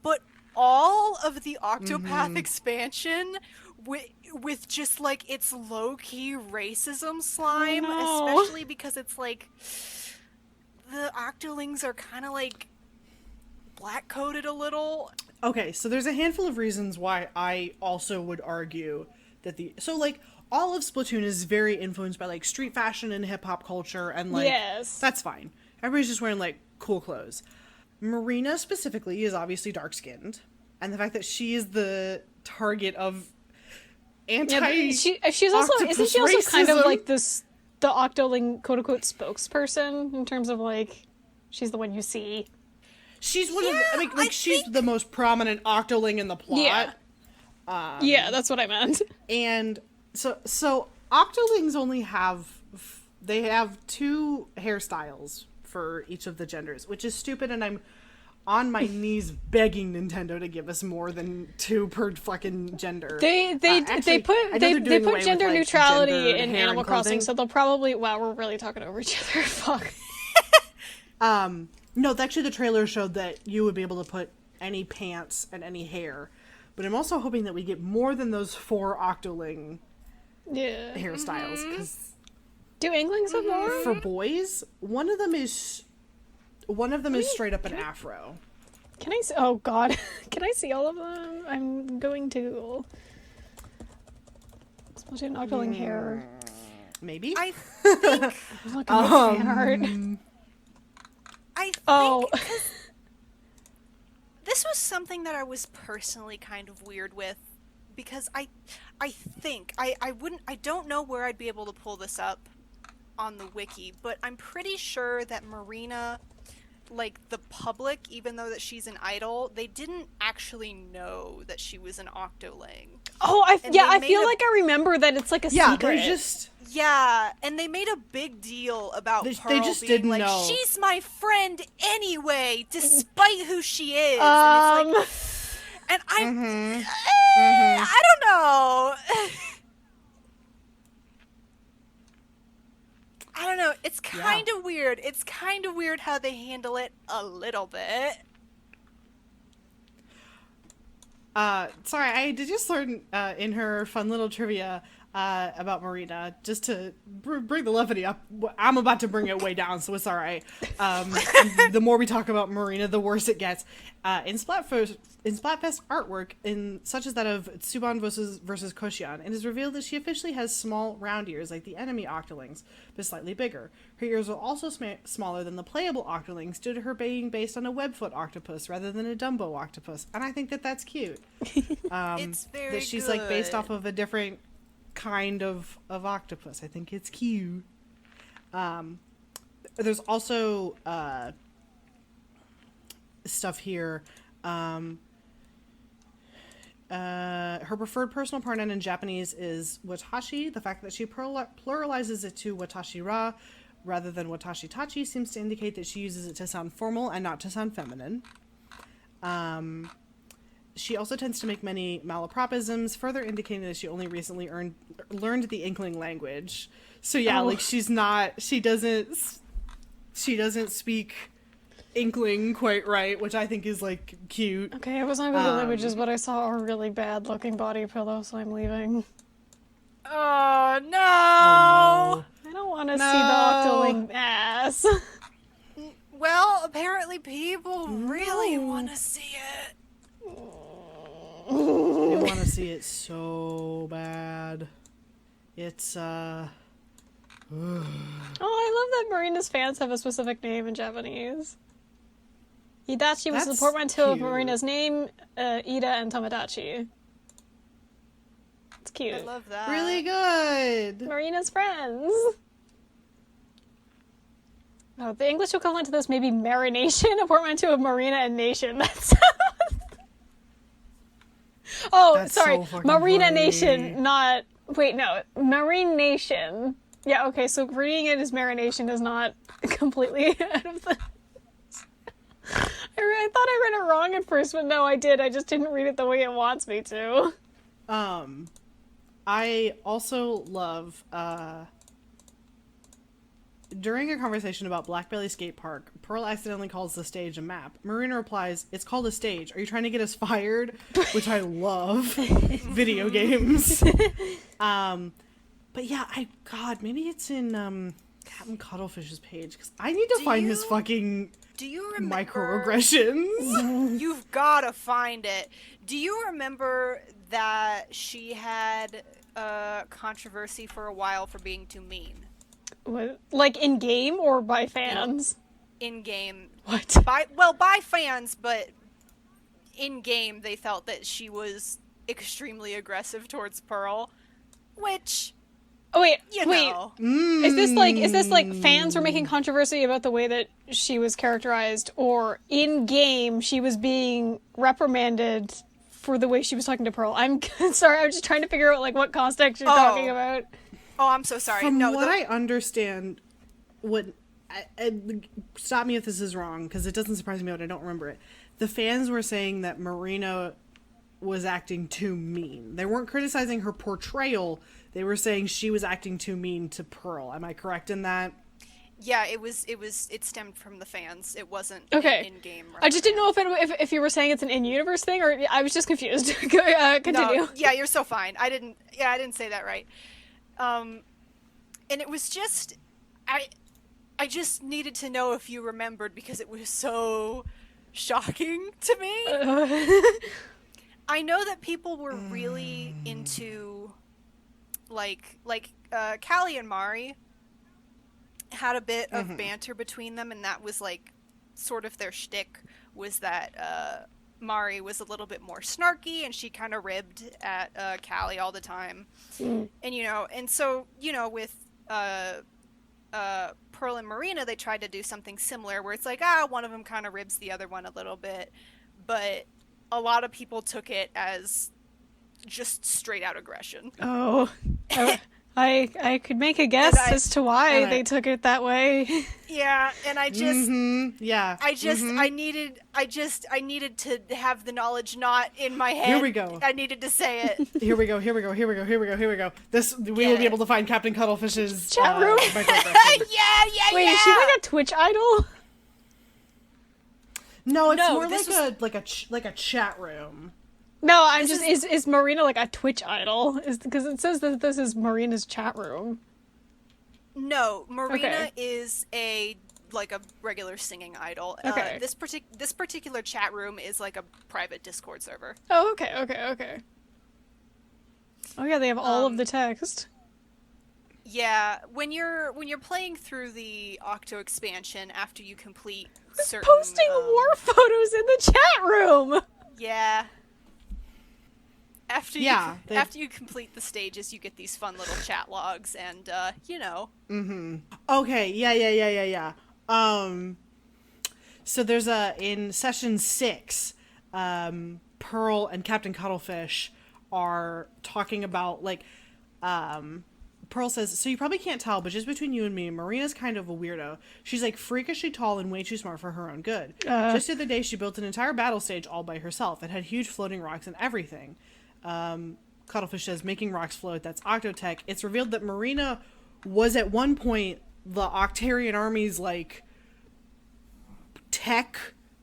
but all of the Octopath expansion with just like its low-key racism slime, especially because it's like the Octolings are kind of like black-coded a little. Okay, so there's a handful of reasons why I also would argue that all of Splatoon is very influenced by like street fashion and hip hop culture, and like that's fine. Everybody's just wearing like cool clothes. Marina specifically is obviously dark skinned, and the fact that she is the target of she's also isn't she also racism. kind of like the Octoling quote unquote spokesperson in terms of like she's the one you see. She's one of the, she's the most prominent Octoling in the plot. Yeah, that's what I meant. And so Octolings only have two hairstyles for each of the genders, which is stupid, and I'm on my knees begging Nintendo to give us more than two per fucking gender. They put gender neutrality in Animal Crossing, so they'll probably we're really talking over each other. Fuck. No, actually the trailer showed that you would be able to put any pants and any hair, but I'm also hoping that we get more than those 4 Octoling hairstyles. Cause do Inklings have more? For boys, one of them is straight up an afro. Can I see? Oh god, can I see all of them? I'm going to. Splatoon Octoling hair. Maybe. I think. I'm looking at fan art. I think this was something that I was personally kind of weird with, because I don't know where I'd be able to pull this up on the wiki, but I'm pretty sure that Marina, like the public, even though that she's an idol, they didn't actually know that she was an Octoling. Oh, I feel like I remember that it's like a secret. And they made a big deal about Pearl they just being didn't like, know. She's my friend anyway, despite who she is. And it's like, and I don't know. I don't know. It's kind of weird. It's kind of weird how they handle it a little bit. Sorry, I did just learn in her fun little trivia about Marina, just to bring the levity up. I'm about to bring it way down, so it's alright. The more we talk about Marina, the worse it gets. In Splatfest artwork, such as that of Tsuban versus Koshian, it is revealed that she officially has small, round ears like the enemy Octolings, but slightly bigger. Her ears are also smaller than the playable Octolings, due to her being based on a webfoot octopus rather than a Dumbo octopus, and I think that that's cute. It's very that she's good. like based off of a different kind of octopus. I think it's cute. There's also stuff here. Her preferred personal pronoun in Japanese is watashi. The fact that she pluralizes it to watashi ra rather than watashi tachi seems to indicate that she uses it to sound formal and not to sound feminine. She also tends to make many malapropisms, further indicating that she only recently learned the Inkling language. So yeah, like she doesn't speak Inkling quite right, which I think is like cute. Okay, I was not going to languages, but I saw a really bad looking body pillow, so I'm leaving. Oh no! Oh, I don't want to see the Octoling ass. Well, apparently people really want to see it. They want to see it so bad. It's Oh, I love that Marina's fans have a specific name in Japanese. Hidachi was the portmanteau of Marina's name, Ida and Tomodachi. It's cute. I love that. really good. Marina's friends. Oh, the English equivalent to this may be marination, a portmanteau of marina and nation. That's Oh, That's sorry. so fucking Marina funny. Nation, not... Wait, no. Marine Nation. Yeah, okay, so reading it as Marination is not completely out of the... I thought I read it wrong at first, but no, I did. I just didn't read it the way it wants me to. I also love, during a conversation about Blackbelly Skate Park, Pearl accidentally calls the stage a map. Marina replies, "It's called a stage. Are you trying to get us fired?" Which I love. Video games. But yeah, God, maybe it's in, Captain Cuttlefish's page, because I need to find his fucking Do you remember microaggressions. You've gotta find it. Do you remember that she had controversy for a while for being too mean? What? Like in game or by fans? In game. What? By fans, but in game they felt that she was extremely aggressive towards Pearl, which Oh wait, you wait. know. Is this like fans were making controversy about the way that she was characterized, or in game she was being reprimanded for the way she was talking to Pearl? I'm sorry, I'm just trying to figure out like what context you're talking about. Oh, I'm so sorry. From No, what I understand, stop me if this is wrong, because it doesn't surprise me, but I don't remember it. The fans were saying that Marina was acting too mean. They weren't criticizing her portrayal. They were saying she was acting too mean to Pearl. Am I correct in that? Yeah, it stemmed from the fans. It wasn't Okay. in-game. I just didn't know if you were saying it's an in-universe thing, or I was just confused. Continue. No, yeah, you're so fine. I didn't say that right. And it was just, I just needed to know if you remembered, because it was so shocking to me. I know that people were really into, like Callie and Mari had a bit of banter between them, and that was like sort of their shtick, was that Mari was a little bit more snarky, and she kind of ribbed at Callie all the time. And and so with Pearl and Marina, they tried to do something similar, where it's like, one of them kind of ribs the other one a little bit, but a lot of people took it as just straight out aggression. Oh, I could make a guess as to why they took it that way. Yeah, and I just, I needed to have the knowledge not in my head. Here we go. I needed to say it. Here we go. We will be able to find Captain Cuttlefish's Chat room? microaggression. yeah. Wait, is she like a Twitch idol? No, it's No, more this like a chat room. No, I'm just is Marina like a Twitch idol? Because it says that this is Marina's chat room. No, Marina Okay. is a regular singing idol. Okay. This particular chat room is like a private Discord server. Oh, okay. Oh yeah, they have all of the text. Yeah, when you're playing through the Octo expansion, after you complete certain Posting war photos in the chat room. Yeah. After you complete the stages, you get these fun little chat logs, and Okay, yeah. So there's in session 6, Pearl and Captain Cuttlefish are talking about Pearl says, "So you probably can't tell, but just between you and me, Marina's kind of a weirdo. She's like freakishly tall and way too smart for her own good. Just the other day, she built an entire battle stage all by herself. It had huge floating rocks and everything." Cuttlefish says, "Making rocks float, that's Octotech." It's revealed that Marina was at one point the Octarian army's tech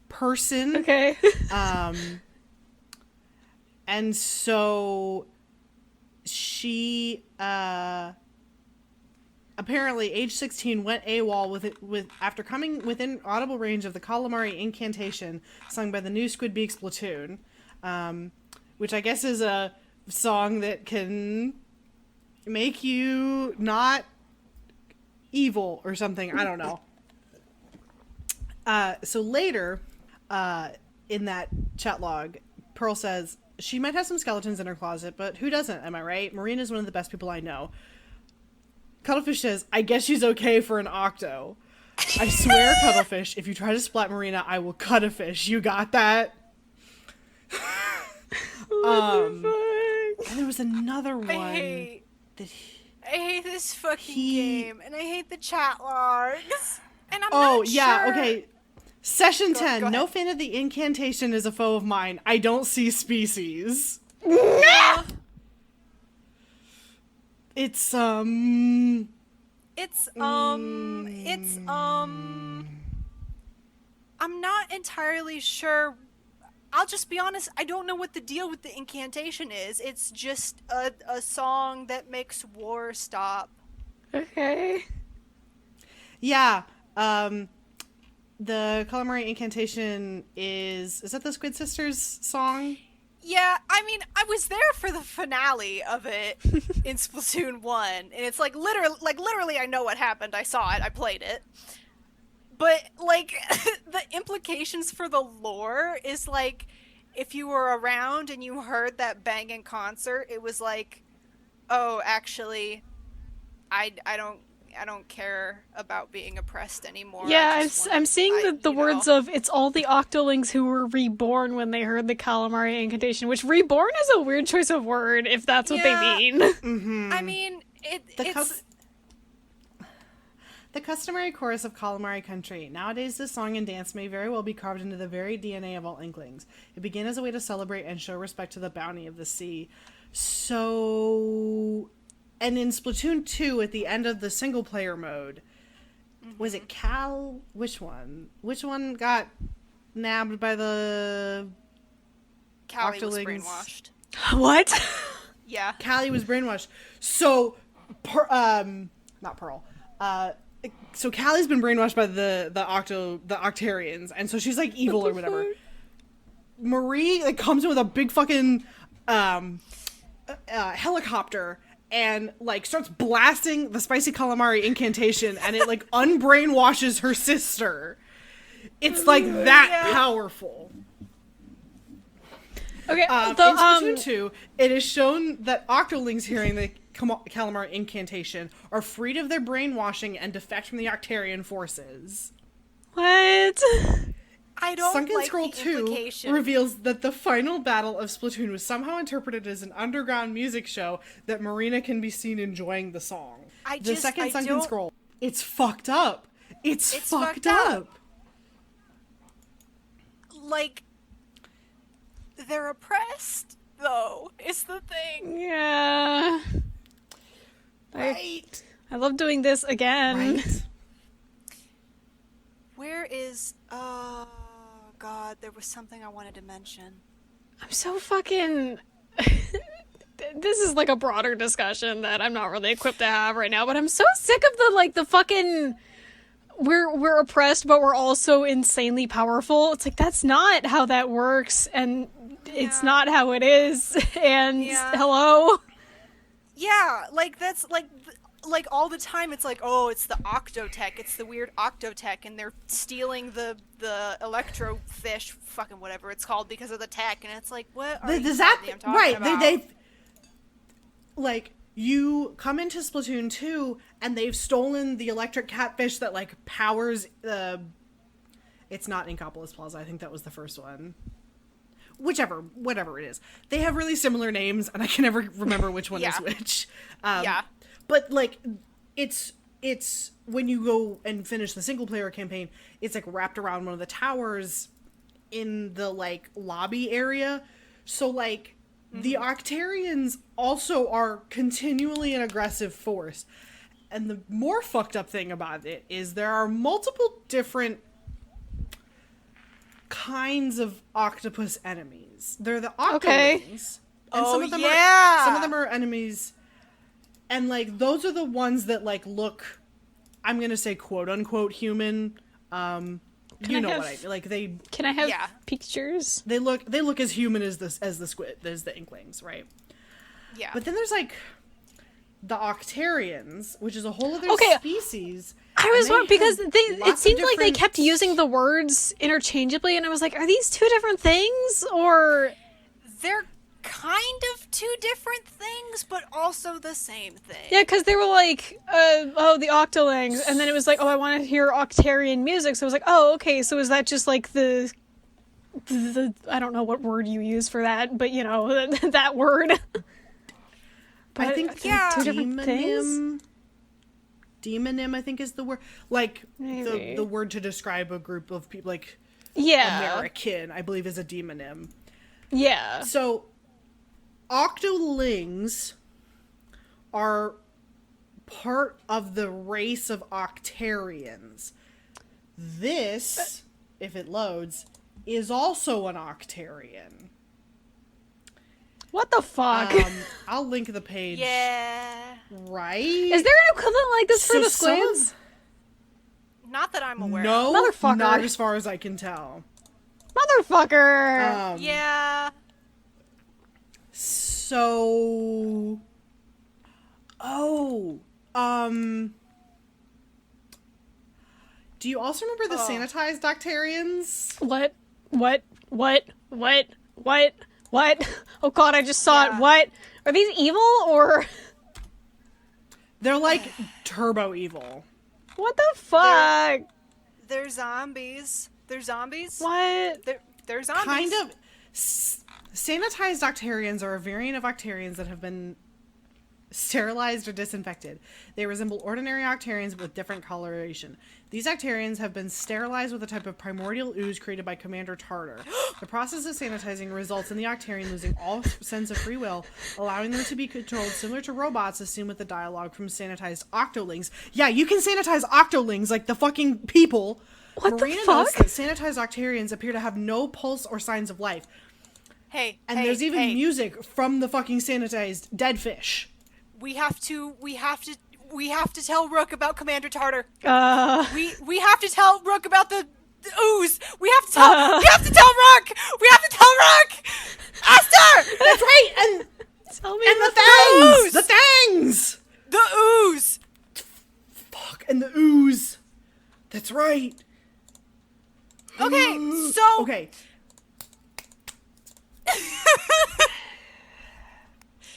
person. Okay. And so she apparently age 16 went AWOL after coming within audible range of the Calamari incantation sung by the new Squid Beak Splatoon, which I guess is a song that can make you not evil or something. I don't know. So later, in that chat log, Pearl says, "She might have some skeletons in her closet, but who doesn't, am I right? Marina's one of the best people I know." Cuttlefish says, "I guess she's okay for an Octo. I swear, Cuttlefish, if you try to splat Marina, I will cut a fish. You got that?" And there was another one. I hate this fucking game, and I hate the chat logs. And I'm not sure. Okay. Session 10. Go No ahead. fan of the incantation is a foe of mine. I don't see species. It's I'm not entirely sure. I'll just be honest, I don't know what the deal with the incantation is. It's just a song that makes war stop. Okay. Yeah. The Calamari incantation is that the Squid Sisters song? Yeah, I mean, I was there for the finale of it in Splatoon 1, and it's literally I know what happened. I saw it, I played it. But, like, the implications for the lore is, like, if you were around and you heard that banging concert, it was like, oh, actually, I don't care about being oppressed anymore. Yeah, I'm seeing the words of, it's all the Octolings who were reborn when they heard the Calamari incantation, which reborn is a weird choice of word, if that's what they mean. Mm-hmm. I mean, it's... The customary chorus of Calamari Country. Nowadays, this song and dance may very well be carved into the very DNA of all Inklings. It began as a way to celebrate and show respect to the bounty of the sea. So... And in Splatoon 2, at the end of the single-player mode, was it Cal? Which one? Which one got nabbed by the Callie was Octolings? brainwashed. What? Yeah. Callie was brainwashed. So, not Pearl. So Callie's been brainwashed by the Octarians, and so she's like evil or whatever. Marie like comes in with a big fucking helicopter and like starts blasting the spicy calamari incantation, and it like unbrainwashes her sister. It's like that powerful. Okay, In Splatoon 2, it is shown that Octolings hearing the Calamari incantation are freed of their brainwashing and defect from the Octarian forces. What? I don't Sunken like Scroll the 2 implication. reveals that the final battle of Splatoon was somehow interpreted as an underground music show that Marina can be seen enjoying the song. The second Sunken Scroll. It's fucked up. It's fucked up. Like, they're oppressed, though, is the thing. Yeah. Right. I love doing this again. Right. Where is... Oh, God, there was something I wanted to mention. I'm so fucking... This is like a broader discussion that I'm not really equipped to have right now, but I'm so sick of the fucking... We're oppressed, but we're also insanely powerful. It's like, that's not how that works, and it's not how it is, and hello? Yeah, like, that's, like all the time it's like, oh, it's the Octotech, it's the weird Octotech, and they're stealing the electro fish, fucking whatever it's called, because of the tech, and it's like, what are you talking about? They like, you come into Splatoon 2, and they've stolen the electric catfish that, like, powers it's not Inkopolis Plaza, I think that was the first one. Whatever it is. They have really similar names, and I can never remember which one is which. But, like, it's when you go and finish the single-player campaign, it's, like, wrapped around one of the towers in the, like, lobby area. So, like, the Octarians also are continually an aggressive force. And the more fucked up thing about it is there are multiple different kinds of octopus enemies. They're the Octolings. And some of them are enemies. And, like, those are the ones that, like, look, I'm gonna say quote-unquote human. You know what I mean. Like, they... Can I have pictures? They look as human as the Inklings, right? Yeah. But then there's, like, the Octarians, which is a whole other species. I was wondering, because it seemed like they kept using the words interchangeably, and I was like, are these two different things, or... They're kind of two different things, but also the same thing. Yeah, because they were like, the Octolings, and then it was like, oh, I want to hear Octarian music, so I was like, oh, okay, so is that just like the I don't know what word you use for that, but you know, that word. But I think two different things. Demonym, I think, is the word. Like, Maybe. the word to describe a group of people, like, Yeah. American, I believe, is a demonym. Yeah. So, octolings are part of the race of Octarians. This, if it loads, is also an Octarian. What the fuck? I'll link the page. Yeah. Right? Is there an equivalent like this for So the some of- squids? Not that I'm aware of. No, Motherfucker. not as far as I can tell. Motherfucker! Yeah. So, do you also remember the sanitized Octarians? What? Oh god, I just saw it. Yeah. What? Are these evil or They're like turbo evil. what the fuck? They're zombies. They're zombies. What? They're zombies. Kind of. Sanitized Octarians are a variant of Octarians that have been sterilized or disinfected. They resemble ordinary Octarians with different coloration. These Octarians have been sterilized with a type of primordial ooze created by Commander Tartar. The process of sanitizing results in the Octarian losing all sense of free will, allowing them to be controlled similar to robots, as seen with the dialogue from sanitized Octolings. Yeah, you can sanitize Octolings like the fucking people. What the Marina fuck? notes that sanitized Octarians appear to have no pulse or signs of life. Hey, And hey, there's even hey. music from the fucking sanitized dead fish. We have to tell Rook about Commander Tartar. We have to tell Rook about the ooze. We have to tell Rook. We have to tell Rook. Aster! That's right, and Tell me the about fangs! The fangs! The ooze. Fuck, and the ooze. That's right. Okay, so Okay.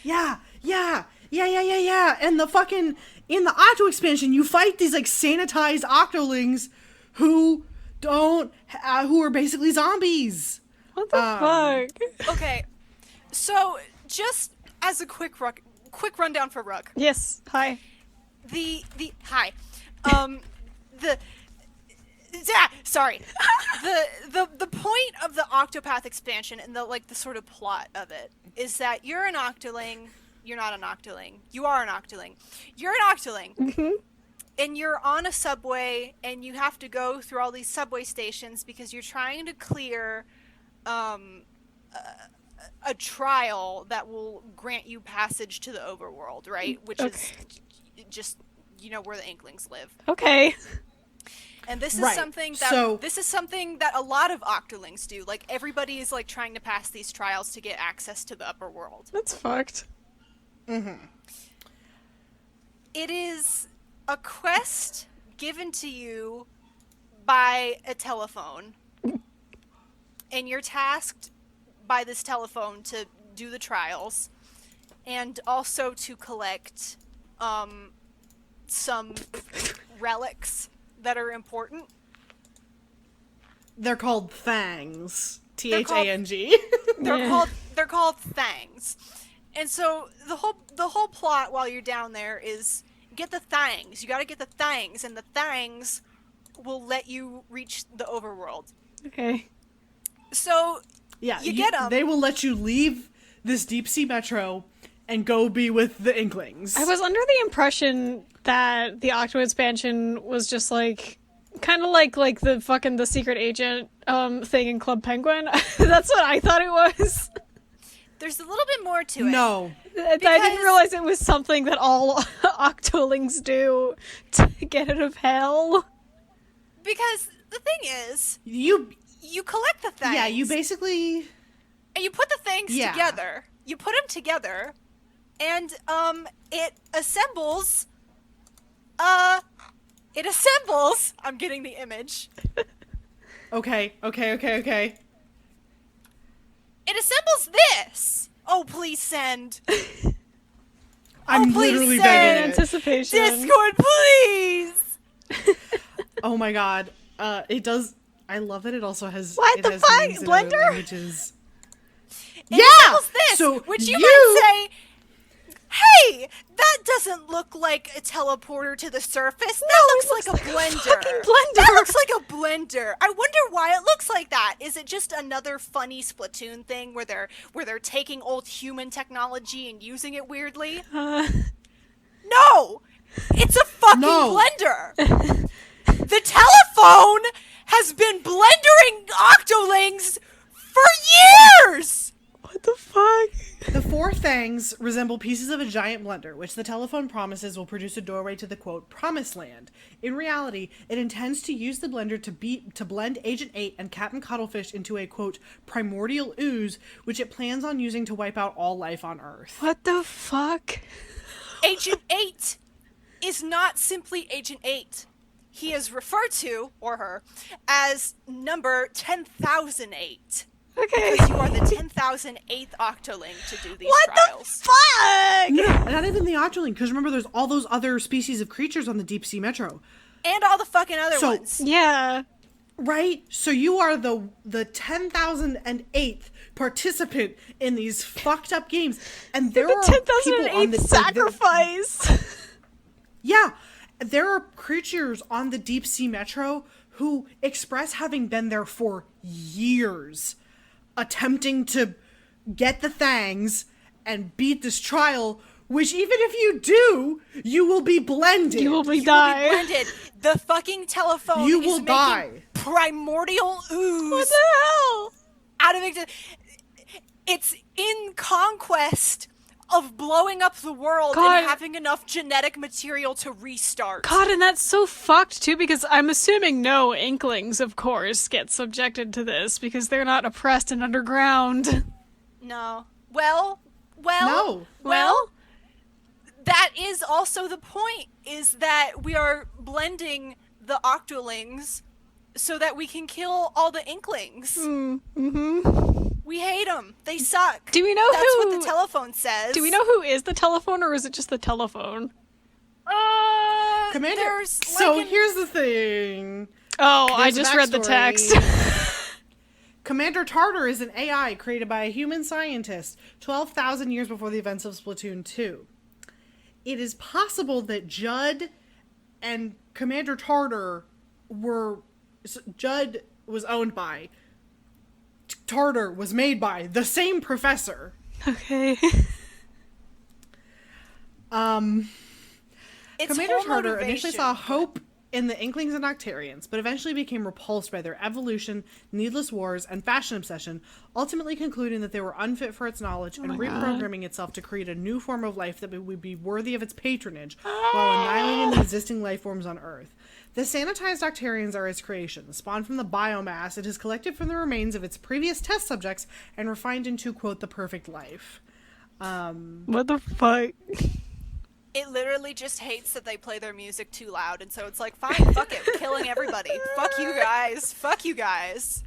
Yeah. And the fucking, in the Octo expansion, you fight these, like, sanitized Octolings who who are basically zombies. What the fuck? Okay, so just as a quick rundown for Rook. Yes. Hi. The point of the Octopath expansion and the sort of plot of it is that you're an Octoling. You're not an Octoling. You are an Octoling. You're an Octoling. And you're on a subway, and you have to go through all these subway stations because you're trying to clear a trial that will grant you passage to the overworld, right? Which is just, where the Inklings live. Okay. And this is Right, something that a lot of Octolings do. Like, everybody is like trying to pass these trials to get access to the upper world. That's fucked. It is a quest given to you by a telephone. And you're tasked by this telephone to do the trials and also to collect some relics that are important. They're called Thangs. They're called- Thang. They're called Thangs. And so the whole plot while you're down there is get the Thangs. You got to get the Thangs, and the Thangs will let you reach the overworld. Okay. So Yeah, you get them. They will let you leave this deep sea metro and go be with the Inklings. I was under the impression that the Octo expansion was just like kind of like the secret agent thing in Club Penguin. That's what I thought it was. There's a little bit more to it. No. I didn't realize it was something that all Octolings do to get out of hell. Because the thing is, You collect the Thangs. Yeah, you basically And you put the Thangs Yeah. together. You put them together, and it assembles. I'm getting the image. Okay. It assembles this. Oh, please send. I'm please literally send. begging it. Anticipation. Discord, please. Oh my god. It does. I love that it also has What it the has fuck? meanings in other Blender? languages. It Yeah! equals this, So which you you- might say, hey, that doesn't look like a teleporter to the surface. That looks like a blender. fucking blender. That looks like a blender. I wonder why it looks like that. Is it just another funny Splatoon thing where they're taking old human technology and using it weirdly? No! It's a fucking blender! The telephone has been blendering Octolings for years! What the fuck? The four fangs resemble pieces of a giant blender, which the telephone promises will produce a doorway to the, quote, promised land. In reality, it intends to use the blender to blend Agent 8 and Captain Cuttlefish into a, quote, primordial ooze, which it plans on using to wipe out all life on Earth. What the fuck? Agent 8 is not simply Agent 8. He is referred to, or her, as number 10,008. Okay. Because you are the 10,008th Octoling to do these What trials. the fuck? No, not even the Octoling, because remember there's all those other species of creatures on the Deep Sea Metro. And all the fucking other So- ones. Yeah. Right? So you are the 10,008th participant in these fucked up games. And there The are people on 10,008th the sacrifice. Yeah, there are creatures on the Deep Sea Metro who express having been there for years, attempting to get the Thangs and beat this trial, which even if you do, you will be blended. You will be You will be dying. blended. The fucking telephone You is will making die. primordial ooze What the hell? out of it. It's in conquest of blowing up the world God. and having enough genetic material to restart. God, and that's so fucked too, because I'm assuming no Inklings, of course, get subjected to this because they're not oppressed and underground. No. Well, No. well, that is also the point, is that we are blending the Octolings so that we can kill all the Inklings. We hate them. They suck. Do we know That's who? what the telephone says. Do we know who is the telephone, or is it just the telephone? Commander. There's So like here's the thing. Oh, I There's a just read the backstory. text. Commander Tartar is an AI created by a human scientist 12,000 years before the events of Splatoon 2. It is possible that Judd and Commander Tartar Judd was owned by, Tartar was made by the same professor. Okay. It's Commander whole Tartar initially motivation. saw hope in the Inklings and Octarians, but eventually became repulsed by their evolution, needless wars, and fashion obsession, ultimately concluding that they were unfit for its knowledge and reprogramming itself to create a new form of life that would be worthy of its patronage, while annihilating the existing life forms on Earth. The sanitized Octarians are its creation, spawned from the biomass it has collected from the remains of its previous test subjects and refined into, quote, the perfect life. What the fuck? It literally just hates that they play their music too loud, and so it's like, fine, fuck it, we're killing everybody. Fuck you guys. Fuck you guys.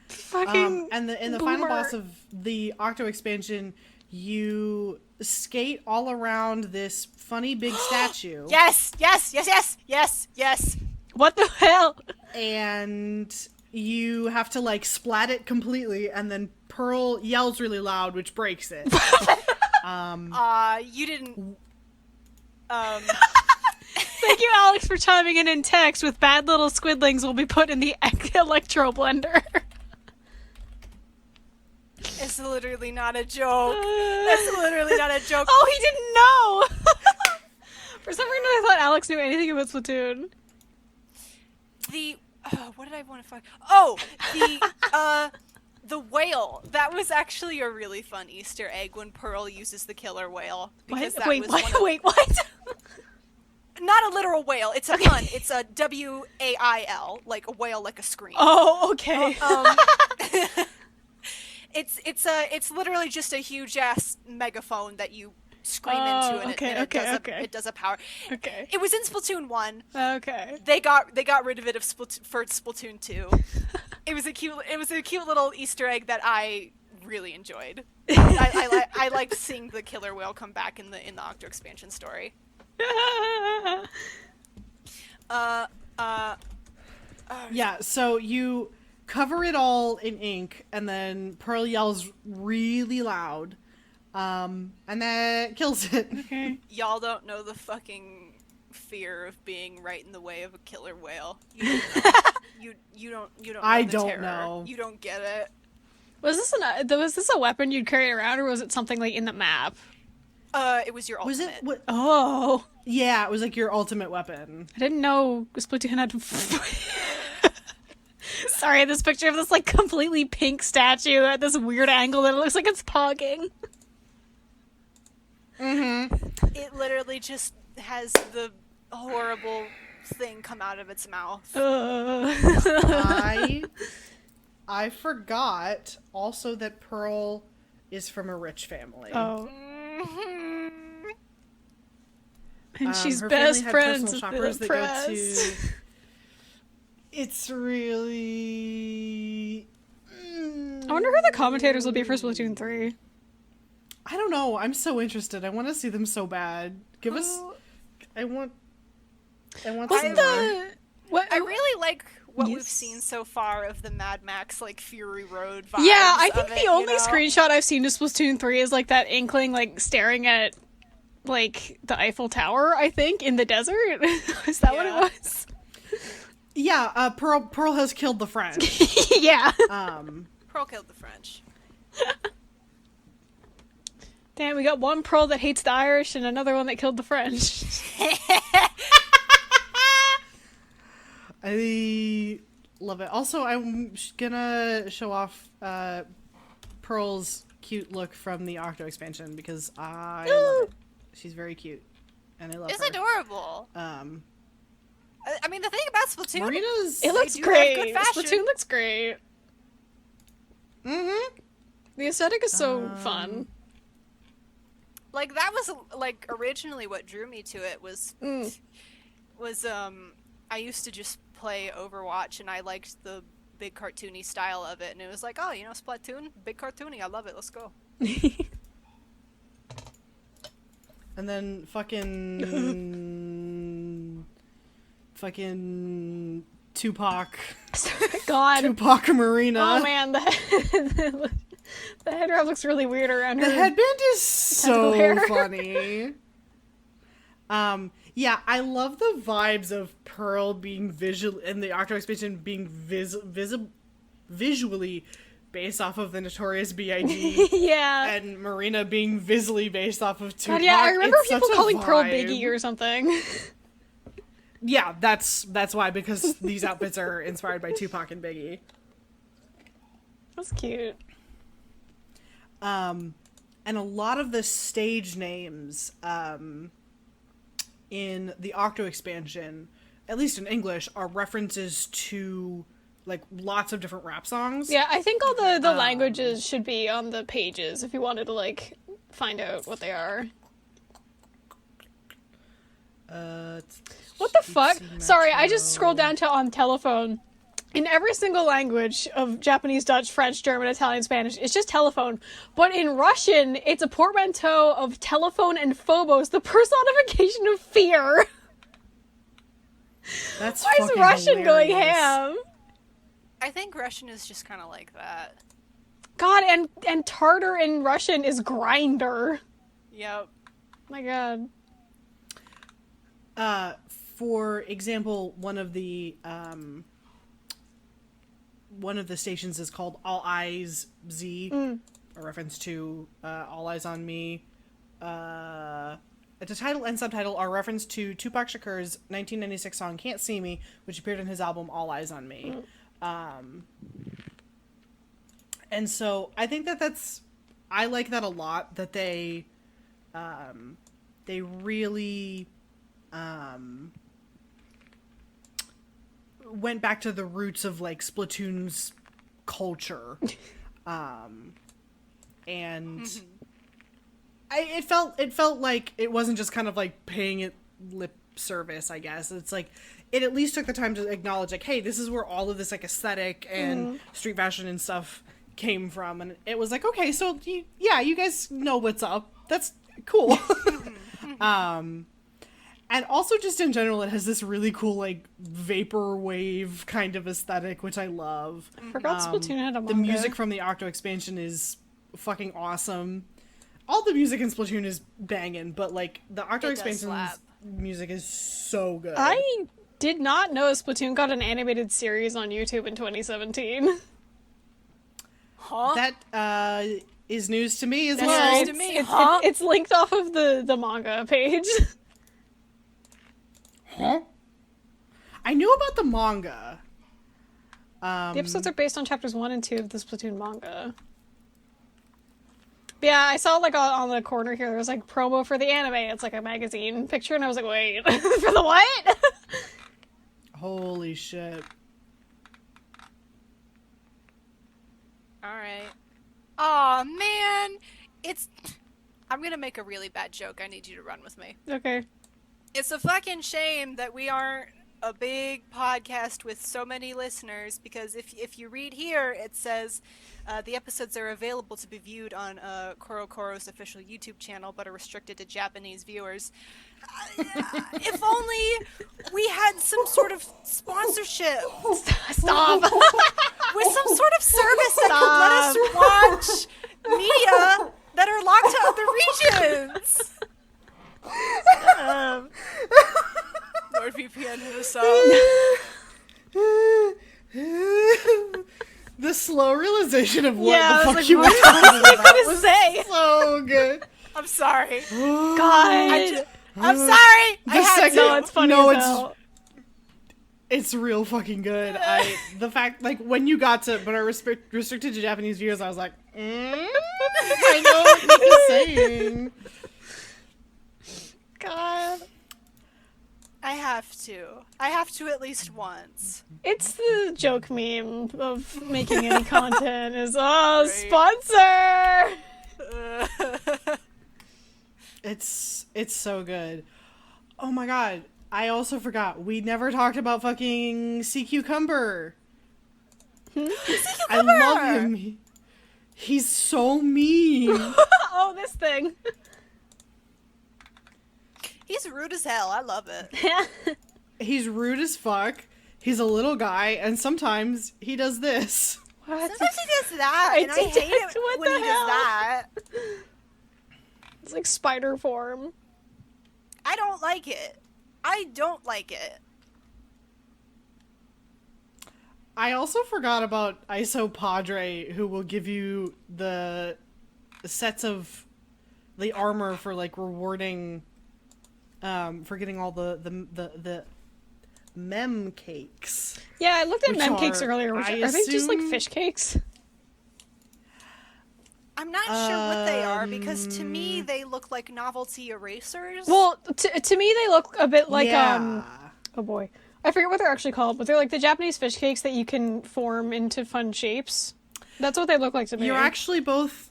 Fucking. And in the final boomer. boss of the Octo expansion, you skate all around this funny big statue. Yes, yes, yes, yes, yes, yes. What the hell? And you have to, like, splat it completely, and then Pearl yells really loud, which breaks it. You didn't. Thank you, Alex, for chiming in text with bad little squidlings will be put in the electro blender. It's literally not a joke. That's literally not a joke. Oh, he didn't know! For some reason, I thought Alex knew anything about Splatoon. What did I want to find? Oh, the whale. That was actually a really fun Easter egg when Pearl uses the killer whale. Because that was one of- Wait, what? Not a literal whale. It's a pun. It's a W-A-I-L, like a whale, like a scream. Oh, okay. It's literally just a huge ass megaphone that you scream into, and it does a power. Okay. It was in Splatoon 1. Okay. They got rid of it for Splatoon 2. It was a cute little Easter egg that I really enjoyed. I liked seeing the killer whale come back in the Octo expansion story. Yeah, so you cover it all in ink, and then Pearl yells really loud, and that kills it. Okay. Y'all don't know the fucking fear of being right in the way of a killer whale. You don't know I the don't terror. know. You don't get it. Was this a weapon you'd carry around, or was it something like in the map? It was your Was ultimate. it? What, Oh, yeah, it was like your ultimate weapon. I didn't know Splatoon had. Sorry, this picture of this like completely pink statue at this weird angle that it looks like it's pogging. Mm-hmm. It literally just has the horrible thing come out of its mouth. I forgot also that Pearl is from a rich family. Oh, Mhm. and she's her best family had friends personal with the shoppers that go press. to. It's really. I wonder who the commentators will be for Splatoon 3. I don't know. I'm so interested. I want to see them so bad. Give us. I want. What's some more. the what? I really like what we've Yes. seen so far of the Mad Max like Fury Road vibes. Yeah, I think of the it, only you know? screenshot I've seen of Splatoon 3 is like that inkling like staring at like the Eiffel Tower, I think, in the desert. Is that what it Yeah. was? Yeah, Pearl has killed the French. Yeah. Pearl killed the French. Damn, we got one Pearl that hates the Irish and another one that killed the French. I love it. Also, I'm gonna show off Pearl's cute look from the Octo expansion because I love it. She's very cute, and I love It's her. adorable. I mean, the thing about Splatoon, Marina's. It looks do have great. good fashion. Splatoon looks great. Mm-hmm. The aesthetic is so fun. like that was like originally what drew me to it was I used to just play Overwatch and I liked the big cartoony style of it, and it was like, oh, you know, Splatoon, big cartoony, I love it. Let's go. And then fucking Tupac God. Tupac Marina. Oh man, the head wrap looks really weird around her. The headband is so hair. funny. Yeah, I love the vibes of Pearl being visual and the Octo expansion being visually based off of the Notorious B.I.G. Yeah. and Marina being visually based off of Tupac. God, yeah, I remember It's people such a calling Pearl vibe. Biggie or something. Yeah, that's why, because these outfits are inspired by Tupac and Biggie. That's cute. And a lot of the stage names in the Octo expansion, at least in English, are references to like lots of different rap songs. Yeah, I think all the languages should be on the pages if you wanted to like find out what they are. What the fuck? Sorry, I just scrolled down to on telephone. In every single language of Japanese, Dutch, French, German, Italian, Spanish, it's just telephone. But in Russian, it's a portmanteau of telephone and phobos, the personification of fear. That's Why is fucking Russian going hilarious. ham? I think Russian is just kind of like that. God, and Tartar in Russian is grinder. Yep. My God. For example, one of the stations is called All Eyes Z, a reference to All Eyes on Me. The title and subtitle are a reference to Tupac Shakur's 1996 song "Can't See Me," which appeared in his album All Eyes on Me. And so I think I like that a lot, that they really went back to the roots of like Splatoon's culture. And it felt like it wasn't just kind of like paying it lip service, I guess. It's like it at least took the time to acknowledge like, hey, this is where all of this like aesthetic and street fashion and stuff came from. And it was like, okay, so you guys know what's up. That's cool. And also just in general, it has this really cool, like, vaporwave kind of aesthetic, which I love. I forgot Splatoon had a manga. The music from the Octo expansion is fucking awesome. All the music in Splatoon is banging, but, like, the Octo expansion's music is so good. I did not know Splatoon got an animated series on YouTube in 2017. Huh? That is news to me as That's well. news to me. Huh? It's linked off of the manga page. Huh? I knew about the manga. The episodes are based on chapters 1 and 2 of the Splatoon manga. But yeah, I saw like on the corner here, there was like promo for the anime. It's like a magazine picture, and I was like, wait, for the what? Holy shit. Alright. Aw, man! I'm gonna make a really bad joke. I need you to run with me. Okay. It's a fucking shame that we aren't a big podcast with so many listeners, because if you read here, it says the episodes are available to be viewed on Korokoro's official YouTube channel, but are restricted to Japanese viewers. If only we had some sort of sponsorship. Stop. With some sort of service that could let us watch media that are locked to other regions. NordVPN hit us up. The slow realization of what Yeah, the I fuck was you were like, talking what about was was say? so good. I'm sorry. God. I'm sorry. I had second- to. No, it's funny No, as it's- hell. It's real fucking good. The fact, like, when you got to, but are restricted to Japanese viewers, I was like, I know what you're saying. God. I have to. I have to at least once. It's the joke meme of making any content is, sponsor! It's so good. Oh my god. I also forgot. We never talked about fucking Sea Cucumber. I love him. He's so mean. Oh, this thing. He's rude as hell. I love it. He's rude as fuck. He's a little guy, and sometimes he does this. What? Sometimes he does that, and I hate it What when the he hell? does that. It's like spider form. I don't like it. I don't like it. I also forgot about ISO Padre, who will give you the sets of the armor for like rewarding, for getting all the mem cakes. Yeah, I looked at Which mem cakes are, earlier. Which, I are they just like assume- fish cakes? I'm not sure what they are, because to me they look like novelty erasers. Well, to me they look a bit like Yeah. oh boy, I forget what they're actually called, but they're like the Japanese fish cakes that you can form into fun shapes. That's what they look like to me. You're actually both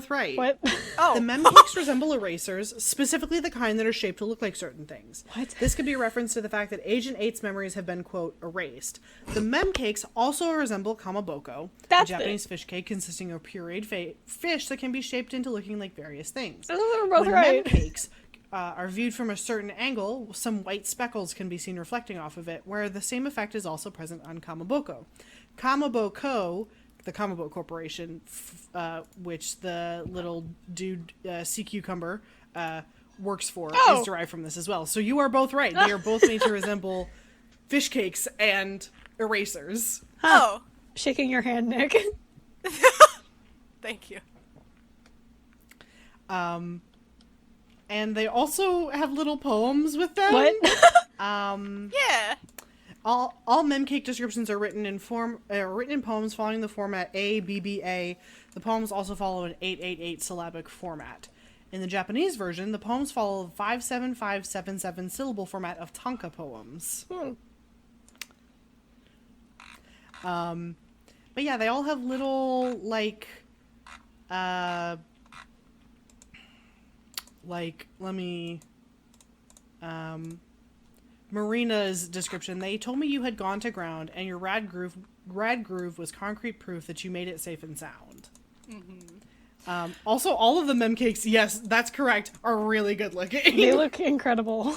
right. What? Oh, The mem cakes resemble erasers, specifically the kind that are shaped to look like certain things. What? This could be a reference to the fact that Agent 8's memories have been, quote, erased. The mem cakes also resemble kamaboko, That's a Japanese fish cake consisting of pureed fish that can be shaped into looking like various things. They're both When right. mem cakes are viewed from a certain angle, some white speckles can be seen reflecting off of it, where the same effect is also present on kamaboko. Kamaboko, the Kamabo Corporation, which the little dude, Sea Cucumber, works for, is derived from this as well. So you are both right. They are both made to resemble fish cakes and erasers. oh, Shaking your hand, Nick. thank you. And they also have little poems with them. What? Yeah. All memcake descriptions are written in poems following the format ABBA. The poems also follow an 888 syllabic format. In the Japanese version, the poems follow the 57577 syllable format of tanka poems. But yeah, they all have little Marina's description. They told me you had gone to ground, and your rad groove was concrete proof that you made it safe and sound. Also, all of the mem cakes, yes, that's correct, are really good looking. They look incredible.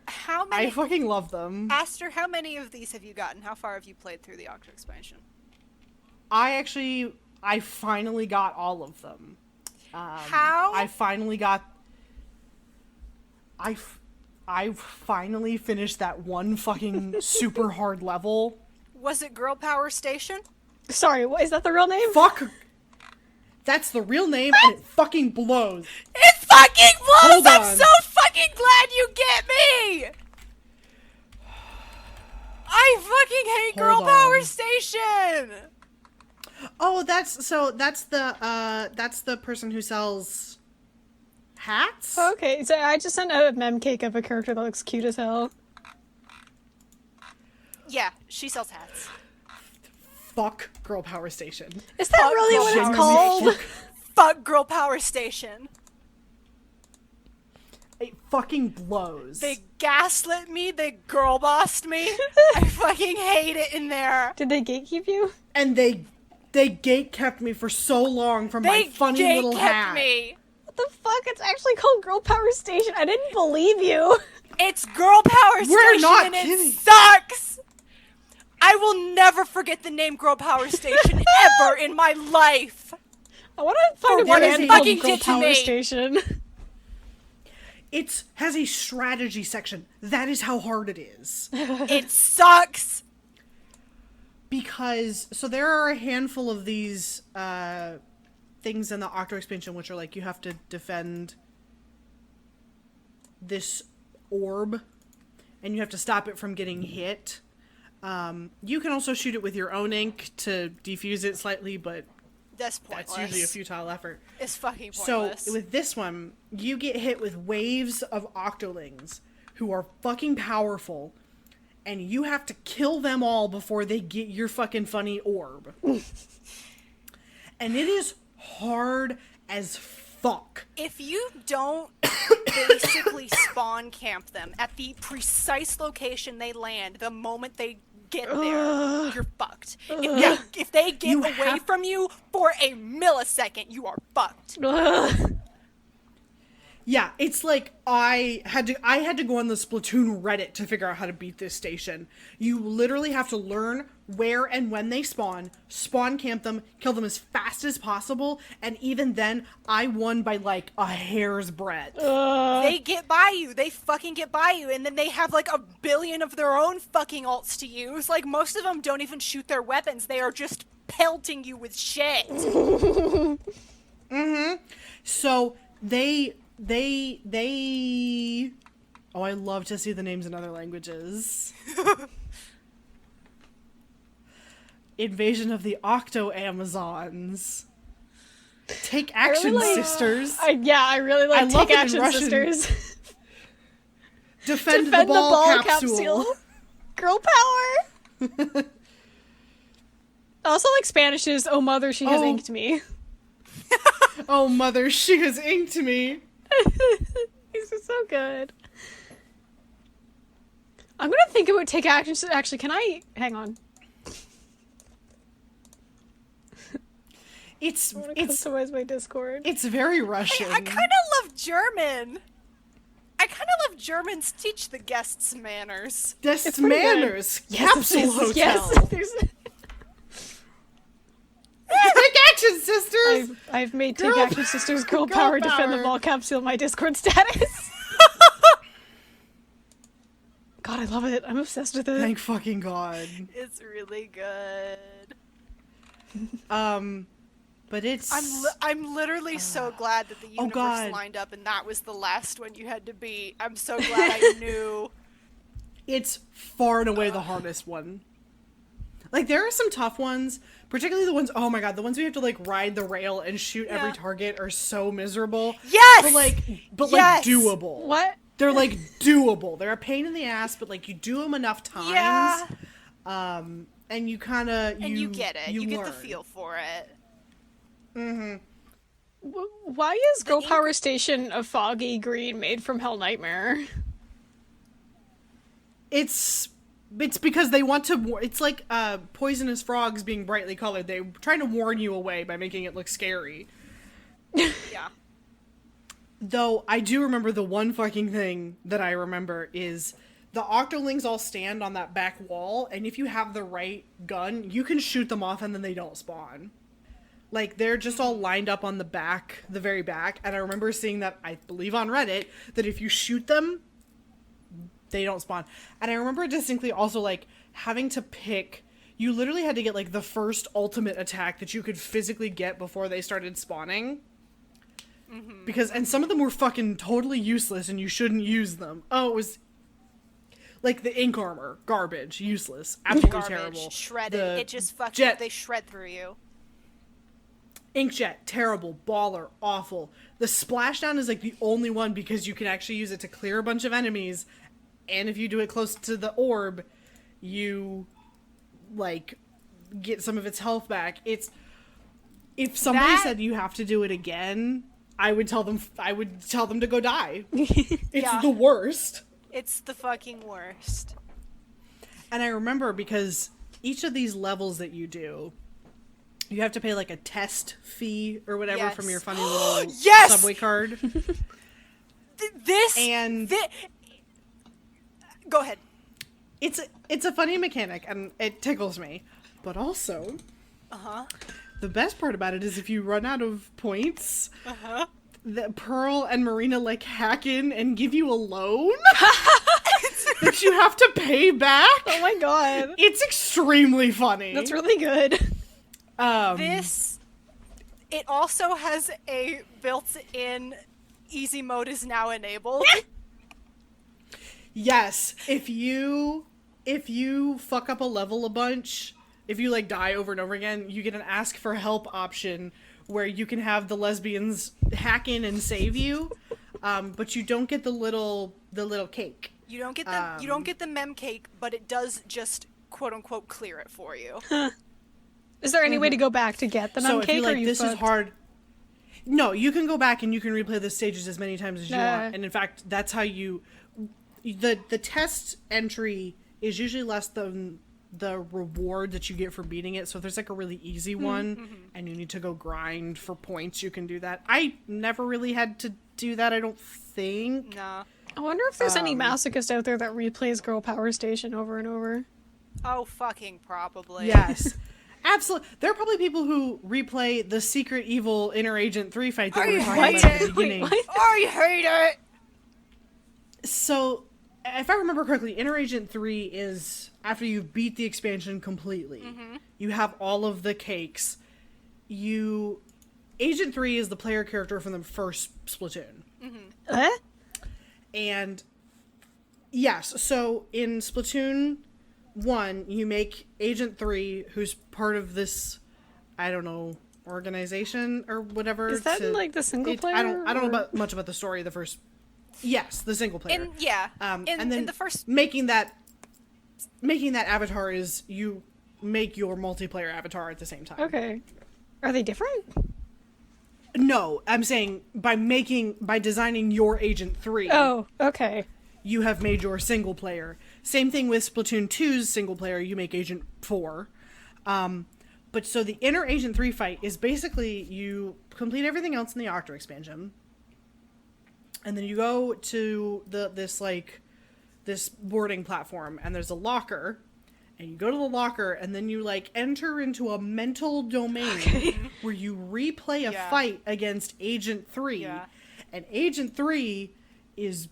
How many? I fucking love them. Aster, how many of these have you gotten? How far have you played through the Octo expansion? I finally got all of them. How? I finally finished that one fucking super hard level. Was it Girl Power Station? Sorry, what is that the real name? Fuck. That's the real name, and it fucking blows. It fucking blows! Hold I'm on. so fucking glad you get me! I fucking hate Girl Hold Power on. Station! Oh, that's the person who sells hats? Okay, so I just sent out a mem cake of a character that looks cute as hell. Yeah, she sells hats. Fuck Girl Power Station. Is that really what it's called? Fuck Girl Power Station. It fucking blows. They gaslit me, they girl bossed me. I fucking hate it in there. Did they gatekeep you? And they gate kept me for so long from my funny little hat. Me. What the fuck? It's actually called Girl Power Station. I didn't believe you. It's Girl Power Station We're not and kidding. it sucks! I will never forget the name Girl Power Station ever in my life! I want to find a what brand it called fucking Girl did to Power me. Station. It has a strategy section. That is how hard it is. It sucks! Because, so there are a handful of these things in the Octo expansion which are like, you have to defend this orb, and you have to stop it from getting hit. You can also shoot it with your own ink to defuse it slightly, but That's pointless. that's usually a futile effort. It's fucking So pointless. with this one, you get hit with waves of Octolings who are fucking powerful, and you have to kill them all before they get your fucking funny orb. And it is hard as fuck. If you don't basically spawn camp them at the precise location they land the moment they get there, you're fucked. If they get You away have- from you for a millisecond, you are fucked. Yeah, it's like I had to go on the Splatoon Reddit to figure out how to beat this station. You literally have to learn where and when they spawn camp them, kill them as fast as possible, and even then, I won by like a hair's breadth. They get by you. They fucking get by you, and then they have like a billion of their own fucking ults to use. Like, most of them don't even shoot their weapons. They are just pelting you with shit. So they oh, I love to see the names in other languages. Invasion of the Octo Amazons. Take action, sisters. I really like I love Take it in Action Russian. Sisters. Defend, Defend the ball capsule. Girl power. Also, like Spanish is, oh mother, she has Oh. inked me. Oh, mother, she has inked me. These are so good. I'm gonna think about Take Action. Actually, can I hang on? It's I want to customize my Discord. it's very Russian. I kind of love German. I kind of love Germans teach the guests manners. Des pretty good. Manners. Capsule Hotel. Yes, there's, Take action, sisters. I've made Take Girl- Action Sisters Girl Girl Power Defend the power. Ball Capsule my Discord status. God, I love it. I'm obsessed with it. Thank fucking God. It's really good. But it's I'm literally so glad that the oh, universe God. lined up and that was the last one you had to beat. I'm so glad I knew. it's far and away the hardest one. Like, there are some tough ones, particularly the ones, oh my God, the ones we have to like ride the rail and shoot every Yeah. target are so miserable. Yes! But Yes! like doable. What? They're like doable. They're a pain in the ass, but like you do them enough times. Yeah. And you kind of And you get it. You get the learn. feel for it. Why is Girl Power Station a foggy green made from Hell Nightmare? It's It's because they want to. It's like poisonous frogs being brightly colored. They're trying to warn you away by making it look scary. Yeah. Though I do remember the one fucking thing that I remember is the octolings all stand on that back wall, and if you have the right gun, you can shoot them off and then they don't spawn. Like, they're just all lined up on the back, the very back, and I remember seeing that, I believe on Reddit, that if you shoot them, they don't spawn. And I remember distinctly also, like, having to pick, you literally had to get, like, the first ultimate attack that you could physically get before they started spawning. Mm-hmm. Because, and some of them were fucking totally useless and you shouldn't use them. Oh, it was, like, the ink armor, garbage, useless, absolutely terrible. Shredded, it just fucking, jet, they shred through you. Inkjet, terrible. Baller, awful. The splashdown is like the only one because you can actually use it to clear a bunch of enemies, and if you do it close to the orb, you like get some of its health back. It's, if somebody said you have to do it again, I would tell them to go die. It's the worst. It's the fucking worst. And I remember because each of these levels that you do, you have to pay like a test fee or whatever from your funny little subway card. Go ahead. It's a funny mechanic and it tickles me, but also, the best part about it is if you run out of points, that Pearl and Marina like hack in and give you a loan that you have to pay back. Oh my god, it's extremely funny. That's really good. It also has a built-in easy mode is now enabled. Yes, if you fuck up a level a bunch, if you like die over and over again, you get an ask for help option where you can have the lesbians hack in and save you, but you don't get the little cake. You don't get the mem cake, but it does just quote unquote clear it for you. Is there any way to go back to get the mem cake? So if you like, or this fucked? is hard. No, you can go back and you can replay the stages as many times as you want. And in fact, that's how you... The test entry is usually less than the reward that you get for beating it. So if there's like a really easy one and you need to go grind for points, you can do that. I never really had to do that, I don't think. Nah. I wonder if there's any masochist out there that replays Girl Power Station over and over. Oh, fucking probably. Yes. Absolutely. There are probably people who replay the secret evil Inner Agent 3 fight that we were talking about at the beginning. I hate it! So, if I remember correctly, Inner Agent 3 is after you beat the expansion completely. You have all of the cakes. Agent 3 is the player character from the first Splatoon. And, yes, so in Splatoon 1, you make Agent 3, who's part of this, I don't know, organization or whatever. Is that in, like, the single player? I don't know much about the story of the first... Yes, the single player. And then in the first... making that avatar is you make your multiplayer avatar at the same time. Okay. Are they different? No, I'm saying by designing your Agent 3. Oh, okay. You have made your single player. Same thing with Splatoon 2's single player, you make Agent 4. But so the Inner Agent 3 fight is basically you complete everything else in the Octo expansion. And then you go to this boarding platform and there's a locker. And you go to the locker and then you like enter into a mental domain where you replay a fight against Agent 3. Yeah. And Agent 3 is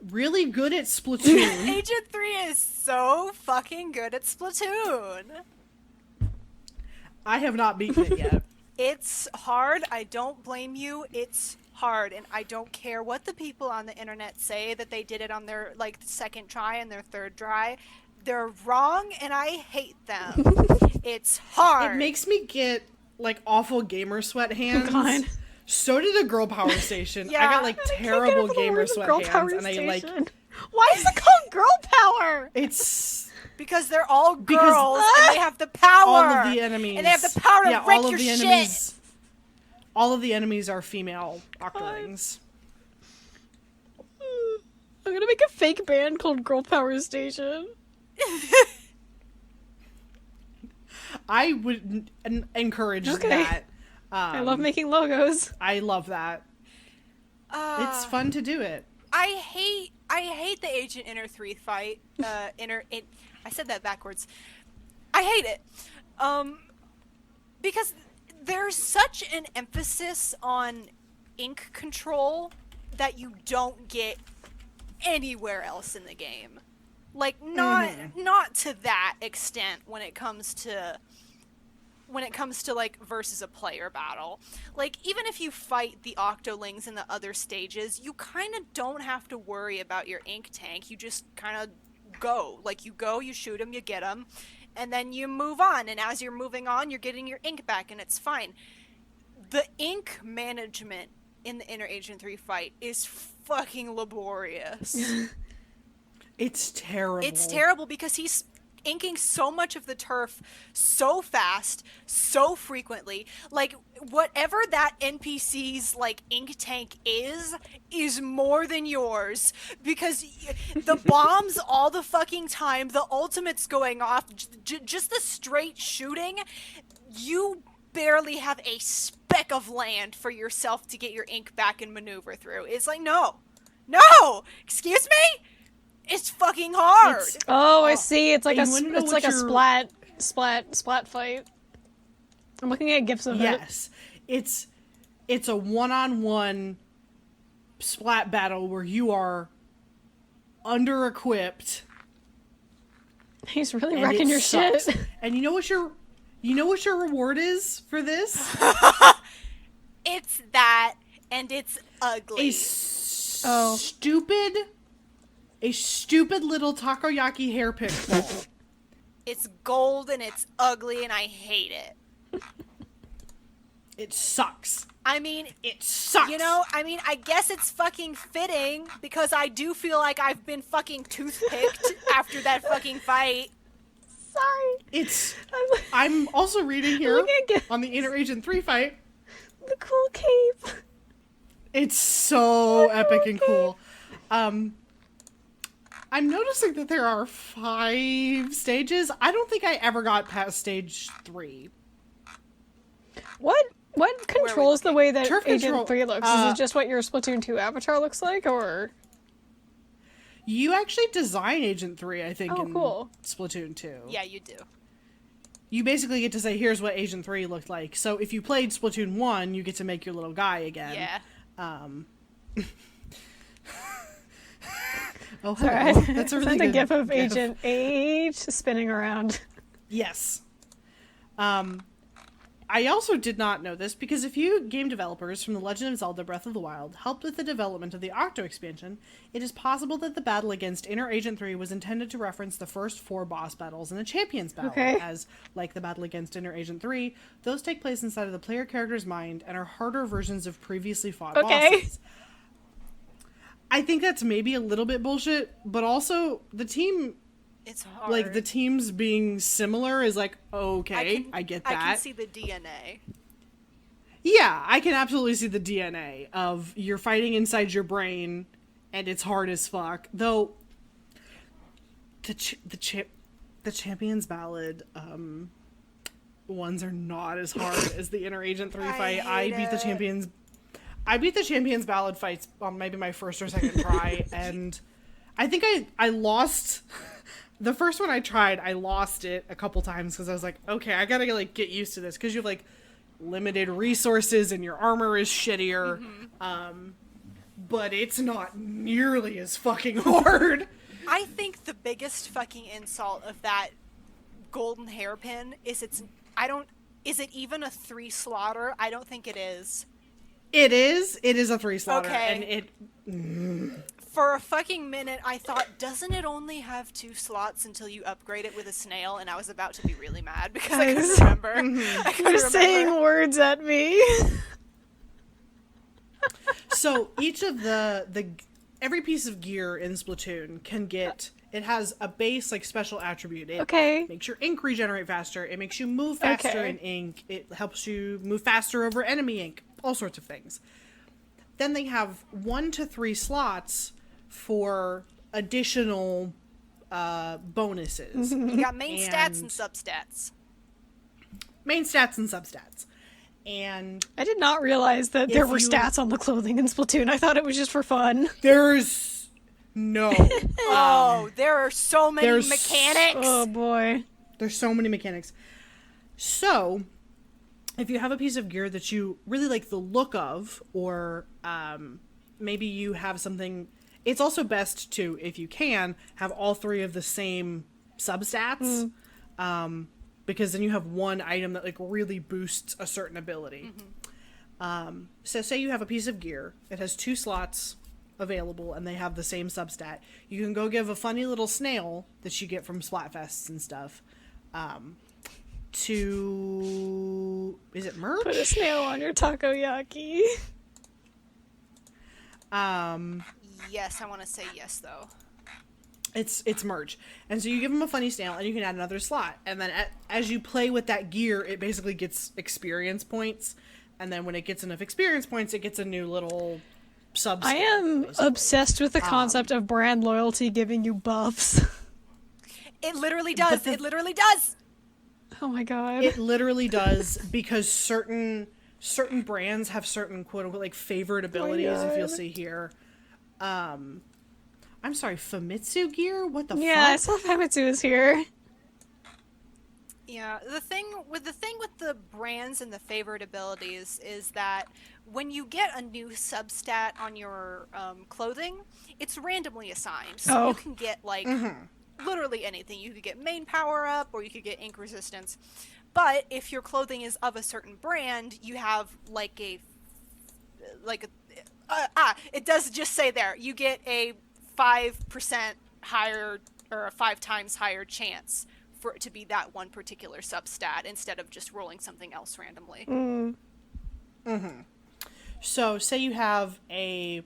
really good at Splatoon. Agent 3 is so fucking good at Splatoon. I have not beaten it yet. It's hard. I don't blame you. It's hard, and I don't care what the people on the internet say that they did it on their second try and their third try. They're wrong, and I hate them. It's hard. It makes me get like awful gamer sweat hands. Oh, God. So did a Girl Power Station. I got like terrible gamer sweat hands, and I like. Why is it called Girl Power? It's because they're all girls and they have the power. All of the enemies, and they have the power to wreck your shit. All of the enemies are female octolings. I'm gonna make a fake band called Girl Power Station. I would encourage that. I love making logos. I love that. It's fun to do it. I hate the Agent Inner 3 fight. I said that backwards. I hate it. Because there's such an emphasis on ink control that you don't get anywhere else in the game. Like, not to that extent when it comes to like versus a player battle. Like, even if you fight the Octolings in the other stages, you kind of don't have to worry about your ink tank. You just kind of go. Like, you go, you shoot them, you get them, and then you move on. And as you're moving on, you're getting your ink back, and it's fine. The ink management in the Inner Agent 3 fight is fucking laborious. It's terrible. It's terrible because he's inking so much of the turf so fast, so frequently. Like, whatever that NPC's, like, ink tank is more than yours. Because the bombs all the fucking time, the ultimates going off, just the straight shooting, you barely have a speck of land for yourself to get your ink back and maneuver through. It's like, no! Excuse me? It's fucking hard. I see. It's like a splat fight. I'm looking at gifs of it. Yes, it's a one-on-one splat battle where you are under-equipped. He's really wrecking your shit. And you know what your reward is for this? It's that, and it's ugly. A stupid little takoyaki hairpick ball. It's gold and it's ugly and I hate it. It sucks. I mean, it sucks. You know, I guess it's fucking fitting because I do feel like I've been fucking toothpicked after that fucking fight. Sorry. I'm also reading here on the Inner Agent 3 fight. The cool cape. It's so epic and cool. I'm noticing that there are 5 stages. I don't think I ever got past stage 3. What controls the way that Turf Agent 3 looks? Is it just what your Splatoon 2 avatar looks like, or? You actually design Agent 3, I think, cool. Splatoon 2. Yeah, you do. You basically get to say, here's what Agent 3 looked like. So if you played Splatoon 1, you get to make your little guy again. Yeah. Oh, sorry. That's a really good gif of Agent H spinning around. Yes. I also did not know this because a few game developers from The Legend of Zelda Breath of the Wild helped with the development of the Octo expansion. It is possible that the battle against Inner Agent 3 was intended to reference the first 4 boss battles in the Champions Battle, as, like the battle against Inner Agent 3, those take place inside of the player character's mind and are harder versions of previously fought bosses. I think that's maybe a little bit bullshit, but also the team... It's hard. Like, the teams being similar is like, okay, I get that. I can see the DNA. Yeah, I can absolutely see the DNA of you're fighting inside your brain, and it's hard as fuck. Though, the Champions Ballad ones are not as hard as the Inner Agent 3 fight. I beat the Champions Ballad fights on maybe my first or second try, and I think I lost... The first one I tried, I lost it a couple times because I was like, okay, I gotta like get used to this because you have like limited resources and your armor is shittier. But it's not nearly as fucking hard. I think the biggest fucking insult of that golden hairpin is is it even a 3 slaughter? I don't think it is. It is a 3 slaughter. Okay. And for a fucking minute, I thought, doesn't it only have 2 slots until you upgrade it with a snail? And I was about to be really mad because I couldn't remember. You're saying words at me. So each of every piece of gear in Splatoon can get... It has a base, like, special attribute. It makes your ink regenerate faster. It makes you move faster in ink. It helps you move faster over enemy ink. All sorts of things. Then they have 1 to 3 slots for additional bonuses. You got main stats and substats. Main stats and substats. And I did not realize that there were stats on the clothing in Splatoon. I thought it was just for fun. There's no. There are so many mechanics. Oh boy. There's so many mechanics. So, if you have a piece of gear that you really like the look of, or maybe you have something, it's also best to, if you can, have all three of the same substats. Because then you have one item that like really boosts a certain ability. So say you have a piece of gear, it has 2 slots available and they have the same substat. You can go give a funny little snail that you get from Splatfests and stuff to, is it merch? Put a snail on your takoyaki. Yes, I want to say yes though. It's merge. And so you give them a funny snail and you can add another slot. And then as you play with that gear, it basically gets experience points. And then when it gets enough experience points, it gets a new little subset. I am obsessed with the concept of brand loyalty giving you buffs. It literally does. It literally does. Oh my god. It literally does, because certain brands have certain quote unquote like favorite abilities, if you'll see here. I'm sorry, Famitsu gear? What the fuck? Yeah, I saw Famitsu is here. Yeah, the thing with the brands and the favorite abilities is that when you get a new substat on your clothing, it's randomly assigned. So you can get like literally anything. You could get main power up, or you could get ink resistance. But if your clothing is of a certain brand, you have it does just say there, you get a 5% higher, or a 5 times higher chance for it to be that one particular substat instead of just rolling something else randomly. So say you have I'm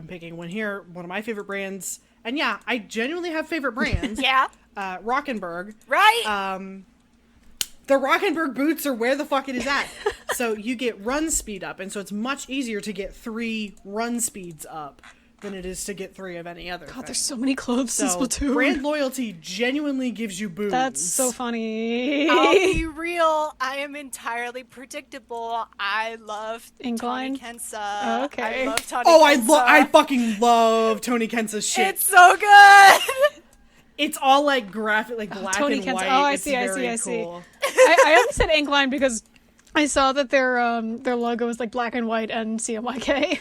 picking one here, one of my favorite brands, and yeah, I genuinely have favorite brands. Yeah. Rockenberg. Right? The Rockenberg boots are where the fuck it is at. So you get run speed up, and so it's much easier to get 3 run speeds up than it is to get 3 of any other thing. There's so many clothes in Splatoon. Brand loyalty genuinely gives you boons. That's so funny. I'll be real. I am entirely predictable. I love Incline? Tony Kensa. Okay. I love Tony Oh, Kensa. I fucking love Tony Kensa's shit. It's so good. It's all like graphic, like black Tony and Kensa. white. Oh, I It's see, I very see, I see. cool. I only said Incline because I saw that their logo is like black and white and CMYK.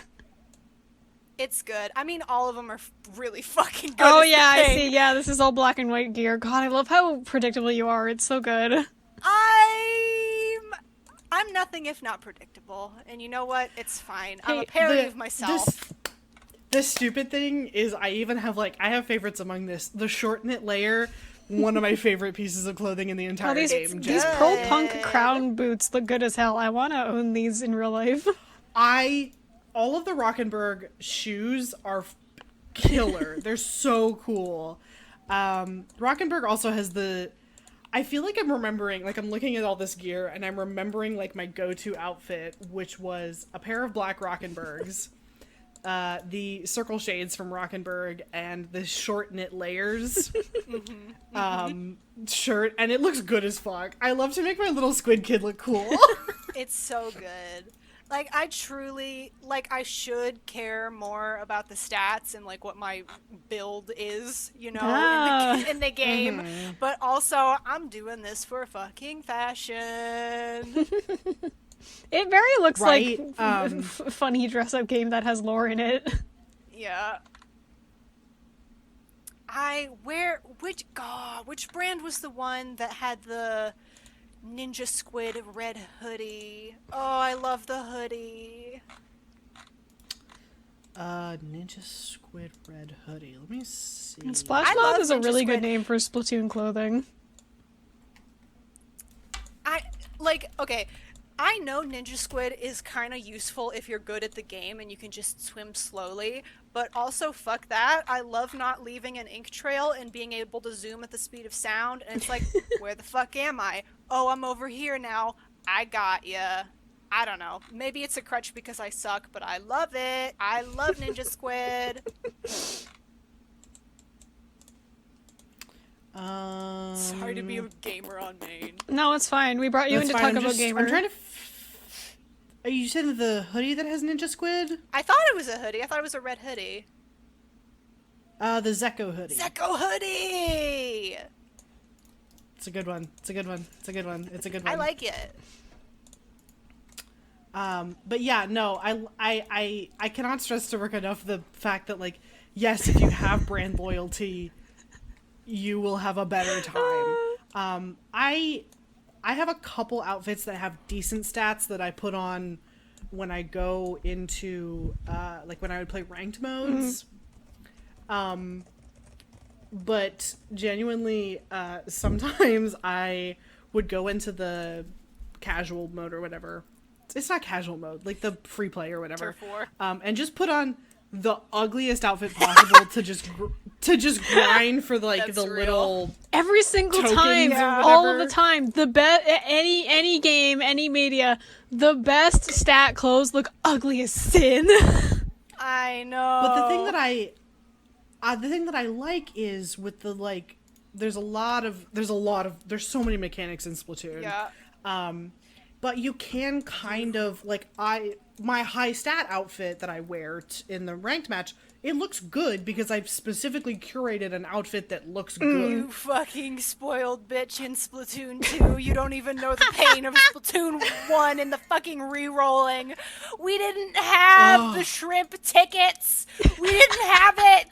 It's good. I mean, all of them are really fucking good. Oh is the yeah, I thing. see. Yeah, this is all black and white gear. God, I love how predictable you are. It's so good. I'm nothing if not predictable, and you know what? It's fine. I'm Hey, a parody of myself. The stupid thing is I have favorites among this. The short knit layer, one of my favorite pieces of clothing in the entire These game. Pearl Punk crown boots look good as hell. I want to own these in real life. All of the Rockenberg shoes are killer. They're so cool. Rockenberg also has I feel like I'm remembering, like I'm looking at all this gear and I'm remembering like my go-to outfit, which was a pair of black Rockenbergs, the circle shades from Rockenberg, and the short knit layers shirt, and it looks good as fuck. I love to make my little squid kid look cool. It's so good. Like, I truly, like, I should care more about the stats and, like, what my build is, you know, in the game. But also, I'm doing this for fucking fashion. It very looks Right? like a funny dress-up game that has lore in it. Yeah. Which brand was the one that had the Ninja Squid red hoodie? Oh, I love the hoodie. Ninja Squid red hoodie. Let me see. And Splash I Mob love is a Ninja really good Squid. name for Splatoon clothing. I know Ninja Squid is kind of useful if you're good at the game and you can just swim slowly, but also fuck that. I love not leaving an ink trail and being able to zoom at the speed of sound, and it's like, where the fuck am I? Oh, I'm over here now. I got ya. I don't know. Maybe it's a crutch because I suck, but I love it. I love Ninja Squid. Sorry to be a gamer on main. No, it's fine. We brought you in to talk about gamer. I'm trying to... Are you saying the hoodie that has Ninja Squid? I thought it was a hoodie. I thought it was a red hoodie. The Zecco hoodie. Zecco hoodie! It's a good one. It's a good one. It's a good one. It's a good one. I like it. But yeah, no, I cannot stress to Rick enough the fact that, like, yes, if you have brand loyalty, you will have a better time. I have a couple outfits that have decent stats that I put on when I go into, like, when I would play ranked modes. But genuinely, sometimes I would go into the casual mode or whatever. It's not casual mode, like the free play or whatever. Turf War. And just put on the ugliest outfit possible to just grind for the, like, That's the real. little Every single tokens time, or all whatever. of the time, any game, any media, the best stat clothes look ugly as sin. I know. But the thing that I like is with the, like, there's so many mechanics in Splatoon. Yeah. But you can kind of, like, my high stat outfit that I wear in the ranked match, it looks good because I've specifically curated an outfit that looks good. You fucking spoiled bitch in Splatoon 2. You don't even know the pain of Splatoon 1 and the fucking re-rolling. We didn't have the shrimp tickets. We didn't have it.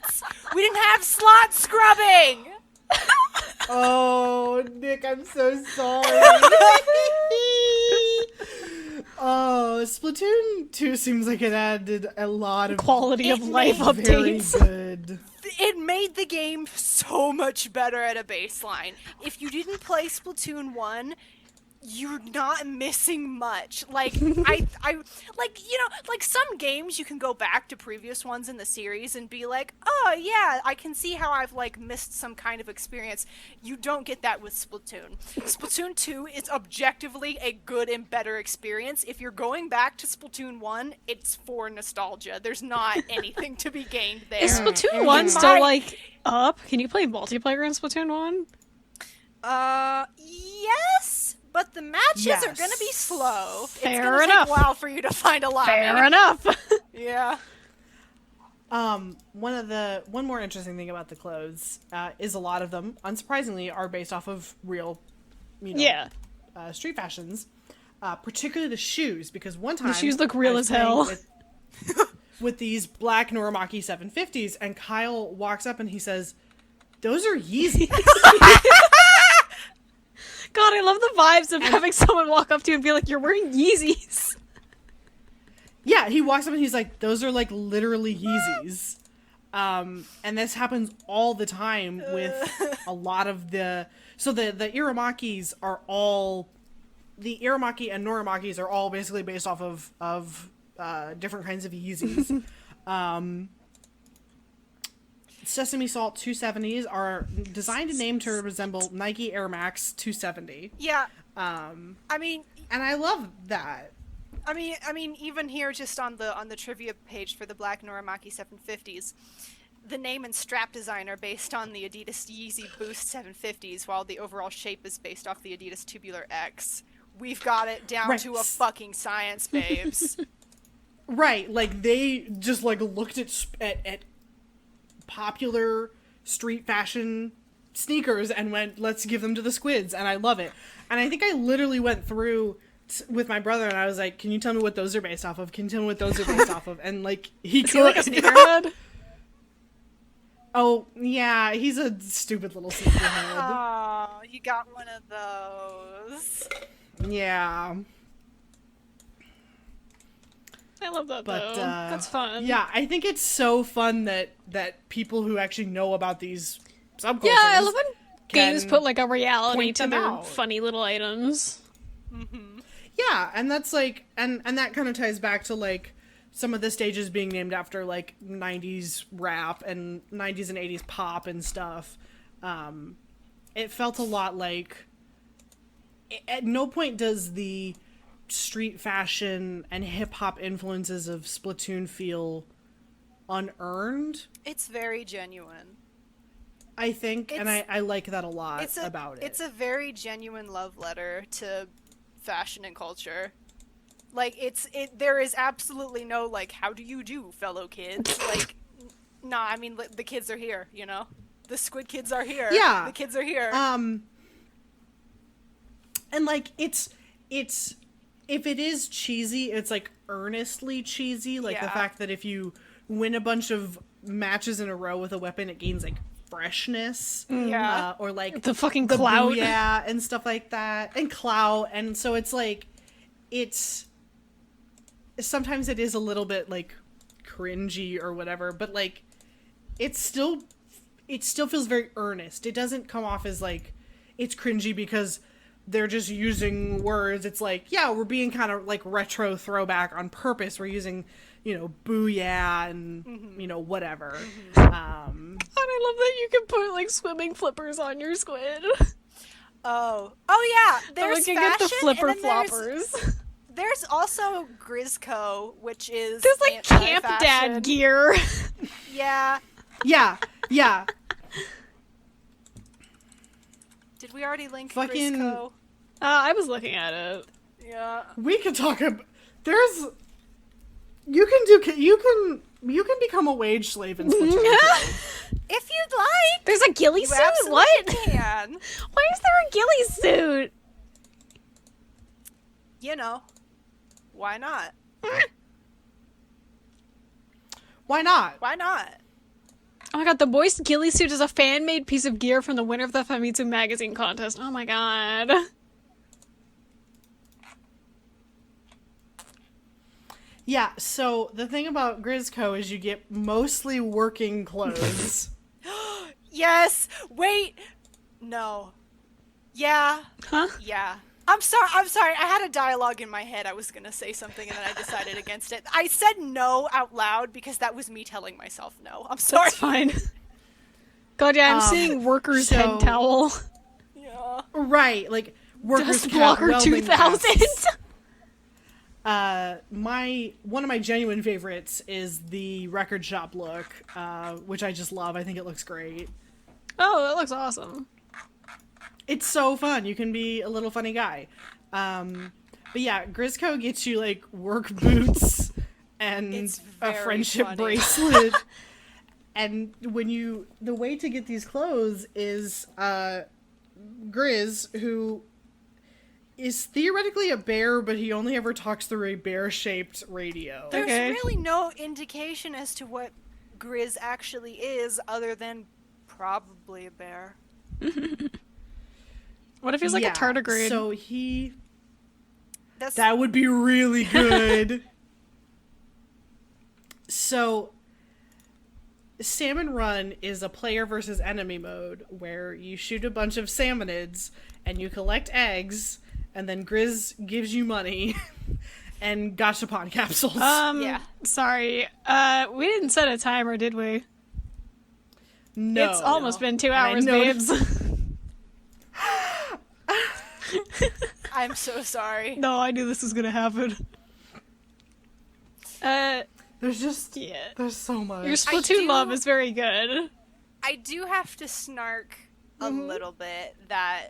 We didn't have slot scrubbing. Oh, Nick, I'm so sorry. Oh, Splatoon 2 seems like it added a lot of Quality of life very updates. good. It made the game so much better at a baseline. If you didn't play Splatoon 1, you're not missing much. Like, I like, you know, like some games you can go back to previous ones in the series and be like, oh yeah, I can see how I've, like, missed some kind of experience. You don't get that with Splatoon. Splatoon 2 is objectively a good and better experience. If you're going back to Splatoon 1, it's for nostalgia. There's not anything to be gained there. Is Splatoon 1 still, like, up? Can you play multiplayer in Splatoon 1? Yes, but the matches are Yes. gonna be slow. Fair it's gonna enough. take a while for you to find a lobby. Fair enough. Yeah. One more interesting thing about the clothes is a lot of them, unsurprisingly, are based off of real, you know, Yeah. street fashions. Particularly the shoes, because one time The shoes look real I was as hell. playing with these black Norimaki 750s, and Kyle walks up and he says, "Those are Yeezys." God, I love the vibes of having someone walk up to you and be like, you're wearing Yeezys. Yeah, he walks up and he's like, "Those are, like, literally Yeezys." And this happens all the time with a lot of the Iramakis are all, the Iramaki and Norimakis are all basically based off of different kinds of Yeezys. Sesame Salt 270s are designed and named to resemble Nike Air Max 270. Yeah. I mean, and I love that. I mean, even here, just on the trivia page for the Black Norimaki 750s, the name and strap design are based on the Adidas Yeezy Boost 750s, while the overall shape is based off the Adidas Tubular X. We've got it down to a fucking science, babes. Right, like they just, like, looked at popular street fashion sneakers and went, let's give them to the squids, and I love it. And I think I literally went through with my brother and I was like, can you tell me what those are based off of? Can you tell me what those are based off of? And, like, he Is he like a could. sneakerhead? Oh, yeah, he's a stupid little sneakerhead. Oh, you got one of those. Yeah. I love that, But, though. That's fun. Yeah, I think it's so fun that people who actually know about these subcultures. Yeah, I love when games can put, like, a reality point to them their out. funny little items. Yeah, and that's, like, and that kind of ties back to, like, some of the stages being named after, like, 90s rap and 90s and 80s pop and stuff. It felt a lot like, at no point does the street fashion and hip-hop influences of Splatoon feel unearned. It's very genuine. I think, and I like that a lot about it. It's a very genuine love letter to fashion and culture. Like, there is absolutely no, like, how do you do, fellow kids? Like, nah, I mean, the kids are here, you know? The squid kids are here. Yeah. The kids are here. And, like, it's if it is cheesy, it's, like, earnestly cheesy. Like, the fact that if you win a bunch of matches in a row with a weapon, it gains, like, freshness. Yeah. Or, like... The fucking clout. Yeah, and stuff like that. And clout. And so it's, like, sometimes it is a little bit, like, cringy or whatever, but, like, it still feels very earnest. It doesn't come off as, like, it's cringy because they're just using words. It's like, yeah, we're being kind of, like, retro throwback on purpose. We're using, you know, booyah and, you know, whatever. And I love that you can put, like, swimming flippers on your squid. Oh yeah, I'm there's looking fashion, at the flipper and then floppers. There's also Grizco, which is There's, like, camp anti-fashion. dad gear. Yeah. Yeah. Did we already link Fucking- Grizco? I was looking at it. Yeah. We could talk about... You can become a wage slave in Splatoon. If you'd like. There's a ghillie You suit? absolutely What? can. Why is there a ghillie suit? You know, why not? Why not? Why not? Oh my god, the moist ghillie suit is a fan-made piece of gear from the winner of the Famitsu magazine contest. Oh my god. Yeah, so the thing about Grizco is you get mostly working clothes. Yes. Wait. No. Yeah. Huh? Yeah. I'm sorry. I had a dialogue in my head. I was gonna say something and then I decided against it. I said no out loud because that was me telling myself no. I'm sorry. That's fine. God, yeah, I'm seeing worker's so- head towel. Yeah. Right, like workers' Dust cap, Blocker welding 2000. vests. One of my genuine favorites is the record shop look, which I just love. I think it looks great. Oh, that looks awesome. It's so fun. You can be a little funny guy. But yeah, Grizco gets you like work boots and It's a very friendship funny. bracelet. And the way to get these clothes is Grizz, who is theoretically a bear, but he only ever talks through a bear-shaped radio. There's Okay. really no indication as to what Grizz actually is other than probably a bear. What if he's like Yeah, a tardigrade? So That's that would be really good. So Salmon Run is a player versus enemy mode where you shoot a bunch of salmonids and you collect eggs, and then Grizz gives you money and gachapon capsules. Yeah. Sorry. We didn't set a timer, did we? No. It's almost been 2 And I hours, noticed- babes. I'm so sorry. No, I knew this was gonna happen. There's just Yeah. there's so much. Your Splatoon do- love is very good. I do have to snark a little bit that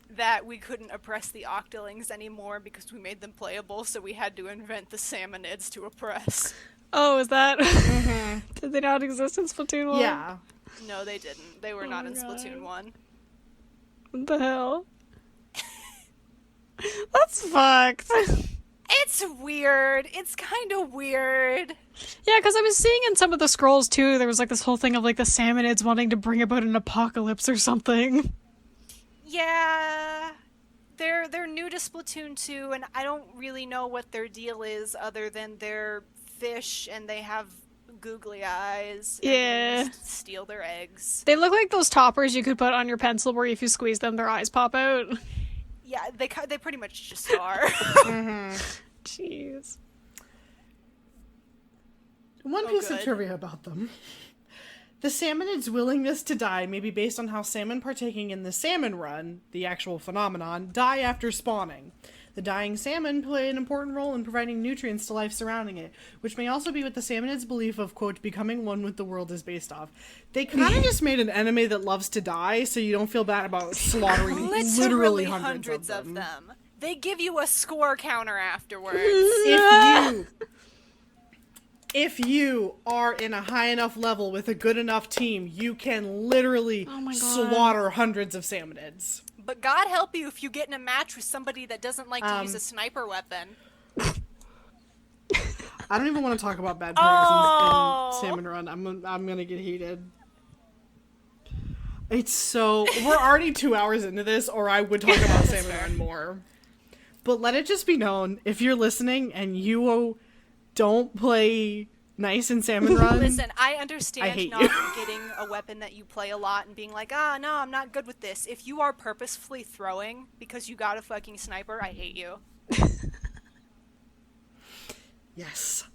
that we couldn't oppress the Octolings anymore because we made them playable, so we had to invent the Salmonids to oppress. Oh, is that? Did they not exist in Splatoon 1? Yeah. No, they didn't. They were not my in God. Splatoon 1. What the hell? That's fucked. It's weird. It's kind of weird. Yeah, because I was seeing in some of the scrolls too, there was like this whole thing of like the Salmonids wanting to bring about an apocalypse or something. Yeah. They're new to Splatoon 2, and I don't really know what their deal is other than they're fish and they have googly eyes. And Yeah. you just steal their eggs. They look like those toppers you could put on your pencil where if you squeeze them, their eyes pop out. Yeah, they pretty much just are. Jeez. One Oh, piece of good. trivia about them. The salmonid's willingness to die may be based on how salmon partaking in the salmon run, the actual phenomenon, die after spawning. The dying salmon play an important role in providing nutrients to life surrounding it, which may also be what the salmonid's belief of, quote, becoming one with the world is based off. They kind of just made an enemy that loves to die, so you don't feel bad about slaughtering literally hundreds of them. They give you a score counter afterwards. If you are in a high enough level with a good enough team, you can literally slaughter hundreds of salmonids. But God help you if you get in a match with somebody that doesn't like to use a sniper weapon. I don't even want to talk about bad players in Salmon Run. I'm gonna get heated. It's so... We're already 2 hours into this, or I would talk about Salmon Run more. But let it just be known, if you're listening and you don't play nice in Salmon Run... Listen, I understand not getting a weapon that you play a lot and being like, no, I'm not good with this. If you are purposefully throwing because you got a fucking sniper, I hate you. Yes.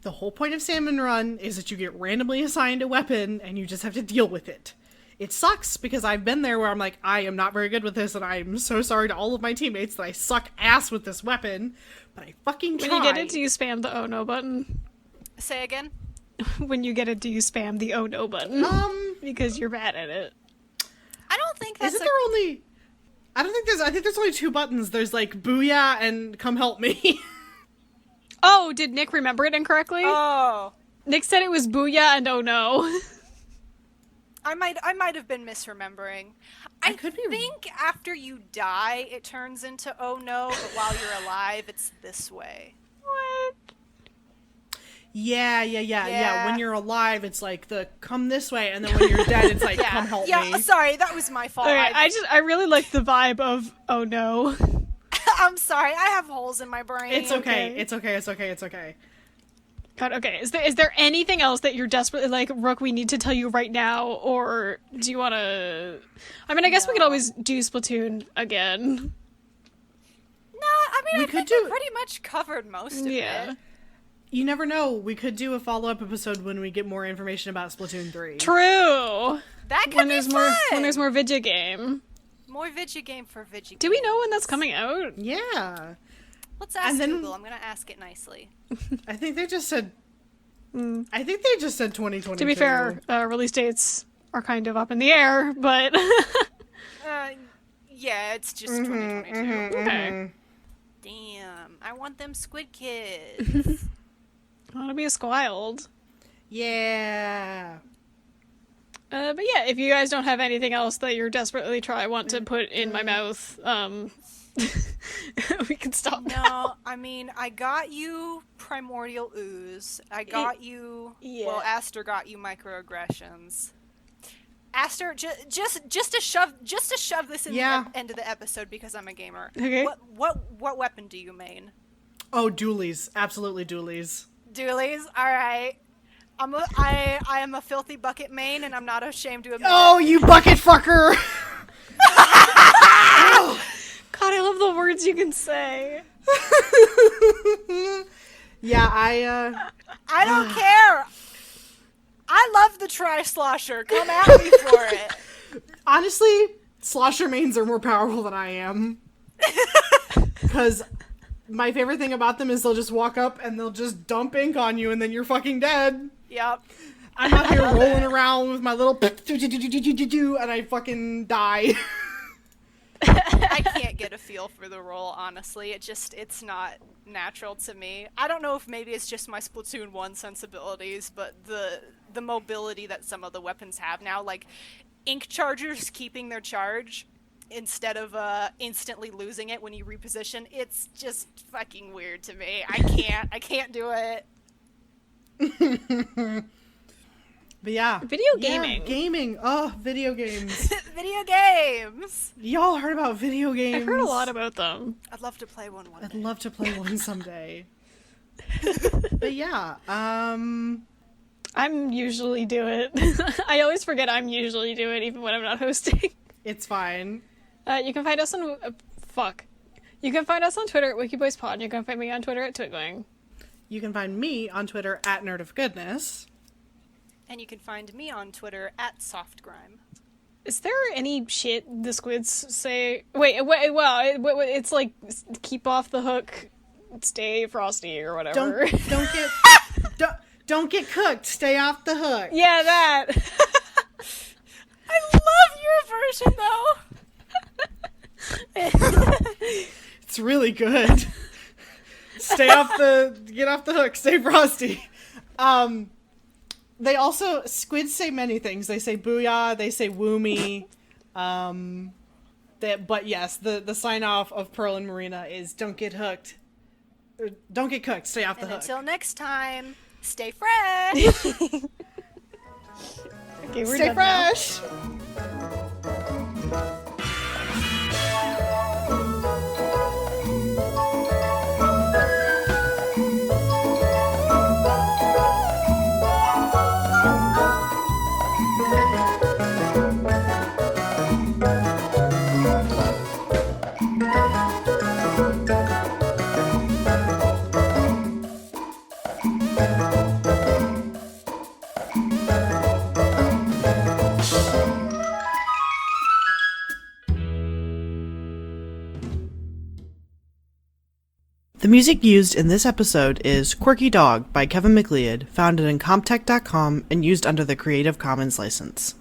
The whole point of Salmon Run is that you get randomly assigned a weapon and you just have to deal with it. It sucks because I've been there where I'm like, I am not very good with this and I'm so sorry to all of my teammates that I suck ass with this weapon, but I fucking try. When you get it, do you spam the oh no button? Say again? When you get it, do you spam the oh no button? Because you're bad at it. I don't think that's I think there's only 2 buttons. There's like booyah and come help me. Oh, did Nick remember it incorrectly? Oh. Nick said it was booyah and oh no. I might have been misremembering. I think after you die, it turns into oh no, but while you're alive, it's this way. What? Yeah. When you're alive, it's like the come this way, and then when you're dead, it's like come help me. Yeah, sorry, that was my fault. Okay, I really like the vibe of oh no. I'm sorry, I have holes in my brain. It's okay. It's okay. God, okay. Is there anything else that you're desperately like, Rook, we need to tell you right now, or do you want to? I mean, I guess we could always do Splatoon again. No, I mean, I think we pretty much covered most of it. You never know. We could do a follow-up episode when we get more information about Splatoon 3. True. That could be fun. When there's more video game. More video game for video game. Do we know when that's coming out? Yeah. Let's ask Google. I'm going to ask it nicely. I think they just said... I think they just said 2022. To be fair, release dates are kind of up in the air, but... yeah, it's just 2022. Okay. Damn. I want them Squid Kids. I want to be a squiled. Yeah. But yeah, if you guys don't have anything else that you're desperately want to put in my mouth, we can stop now. No, I mean, I got you Primordial Ooze. I got you... Yeah. Well, Aster got you microaggressions. Aster, just to shove this in the end of the episode because I'm a gamer. Okay. What weapon do you main? Oh, dualies. Absolutely dualies. Dualies? Alright. I am a filthy bucket main, and I'm not ashamed to admit Oh, you bucket fucker! God, I love the words you can say. Yeah, I don't care! I love the Tri-Slosher. Come at me for it. Honestly, slosher mains are more powerful than I am. Because my favorite thing about them is they'll just walk up and they'll just dump ink on you and then you're fucking dead. Yep. I'm out here rolling around with my little and I fucking die. I can't get a feel for the role, honestly. It's not natural to me. I don't know if maybe it's just my Splatoon 1 sensibilities, but the mobility that some of the weapons have now, like ink chargers keeping their charge instead of instantly losing it when you reposition, it's just fucking weird to me. I can't do it. But yeah. Video gaming. Yeah, gaming. Oh, video games. Video games. Y'all heard about video games? I've heard a lot about them. I'd love to play one day. I'd love to play one someday. But yeah, I'm usually do it. I always forget I'm usually do it even when I'm not hosting. It's fine. You can find us on You can find us on Twitter at WikiBoysPod. You can find me on Twitter at Twitgoing. You can find me on Twitter at NerdofGoodness. And you can find me on Twitter at SoftGrime. Is there any shit the squids say? Wait, wow, it's like, keep off the hook, stay frosty, or whatever. Don't get cooked, stay off the hook. Yeah, that. I love your version, though. It's really good. Get off the hook, stay frosty. They also, squids say many things. They say booyah, they say woomy. But yes, the sign off of Pearl and Marina is don't get hooked. Don't get cooked, stay off the hook. Until next time, stay fresh. Okay, we're stay done fresh. The music used in this episode is Quirky Dog by Kevin MacLeod, found at Incomptech.com and used under the Creative Commons license.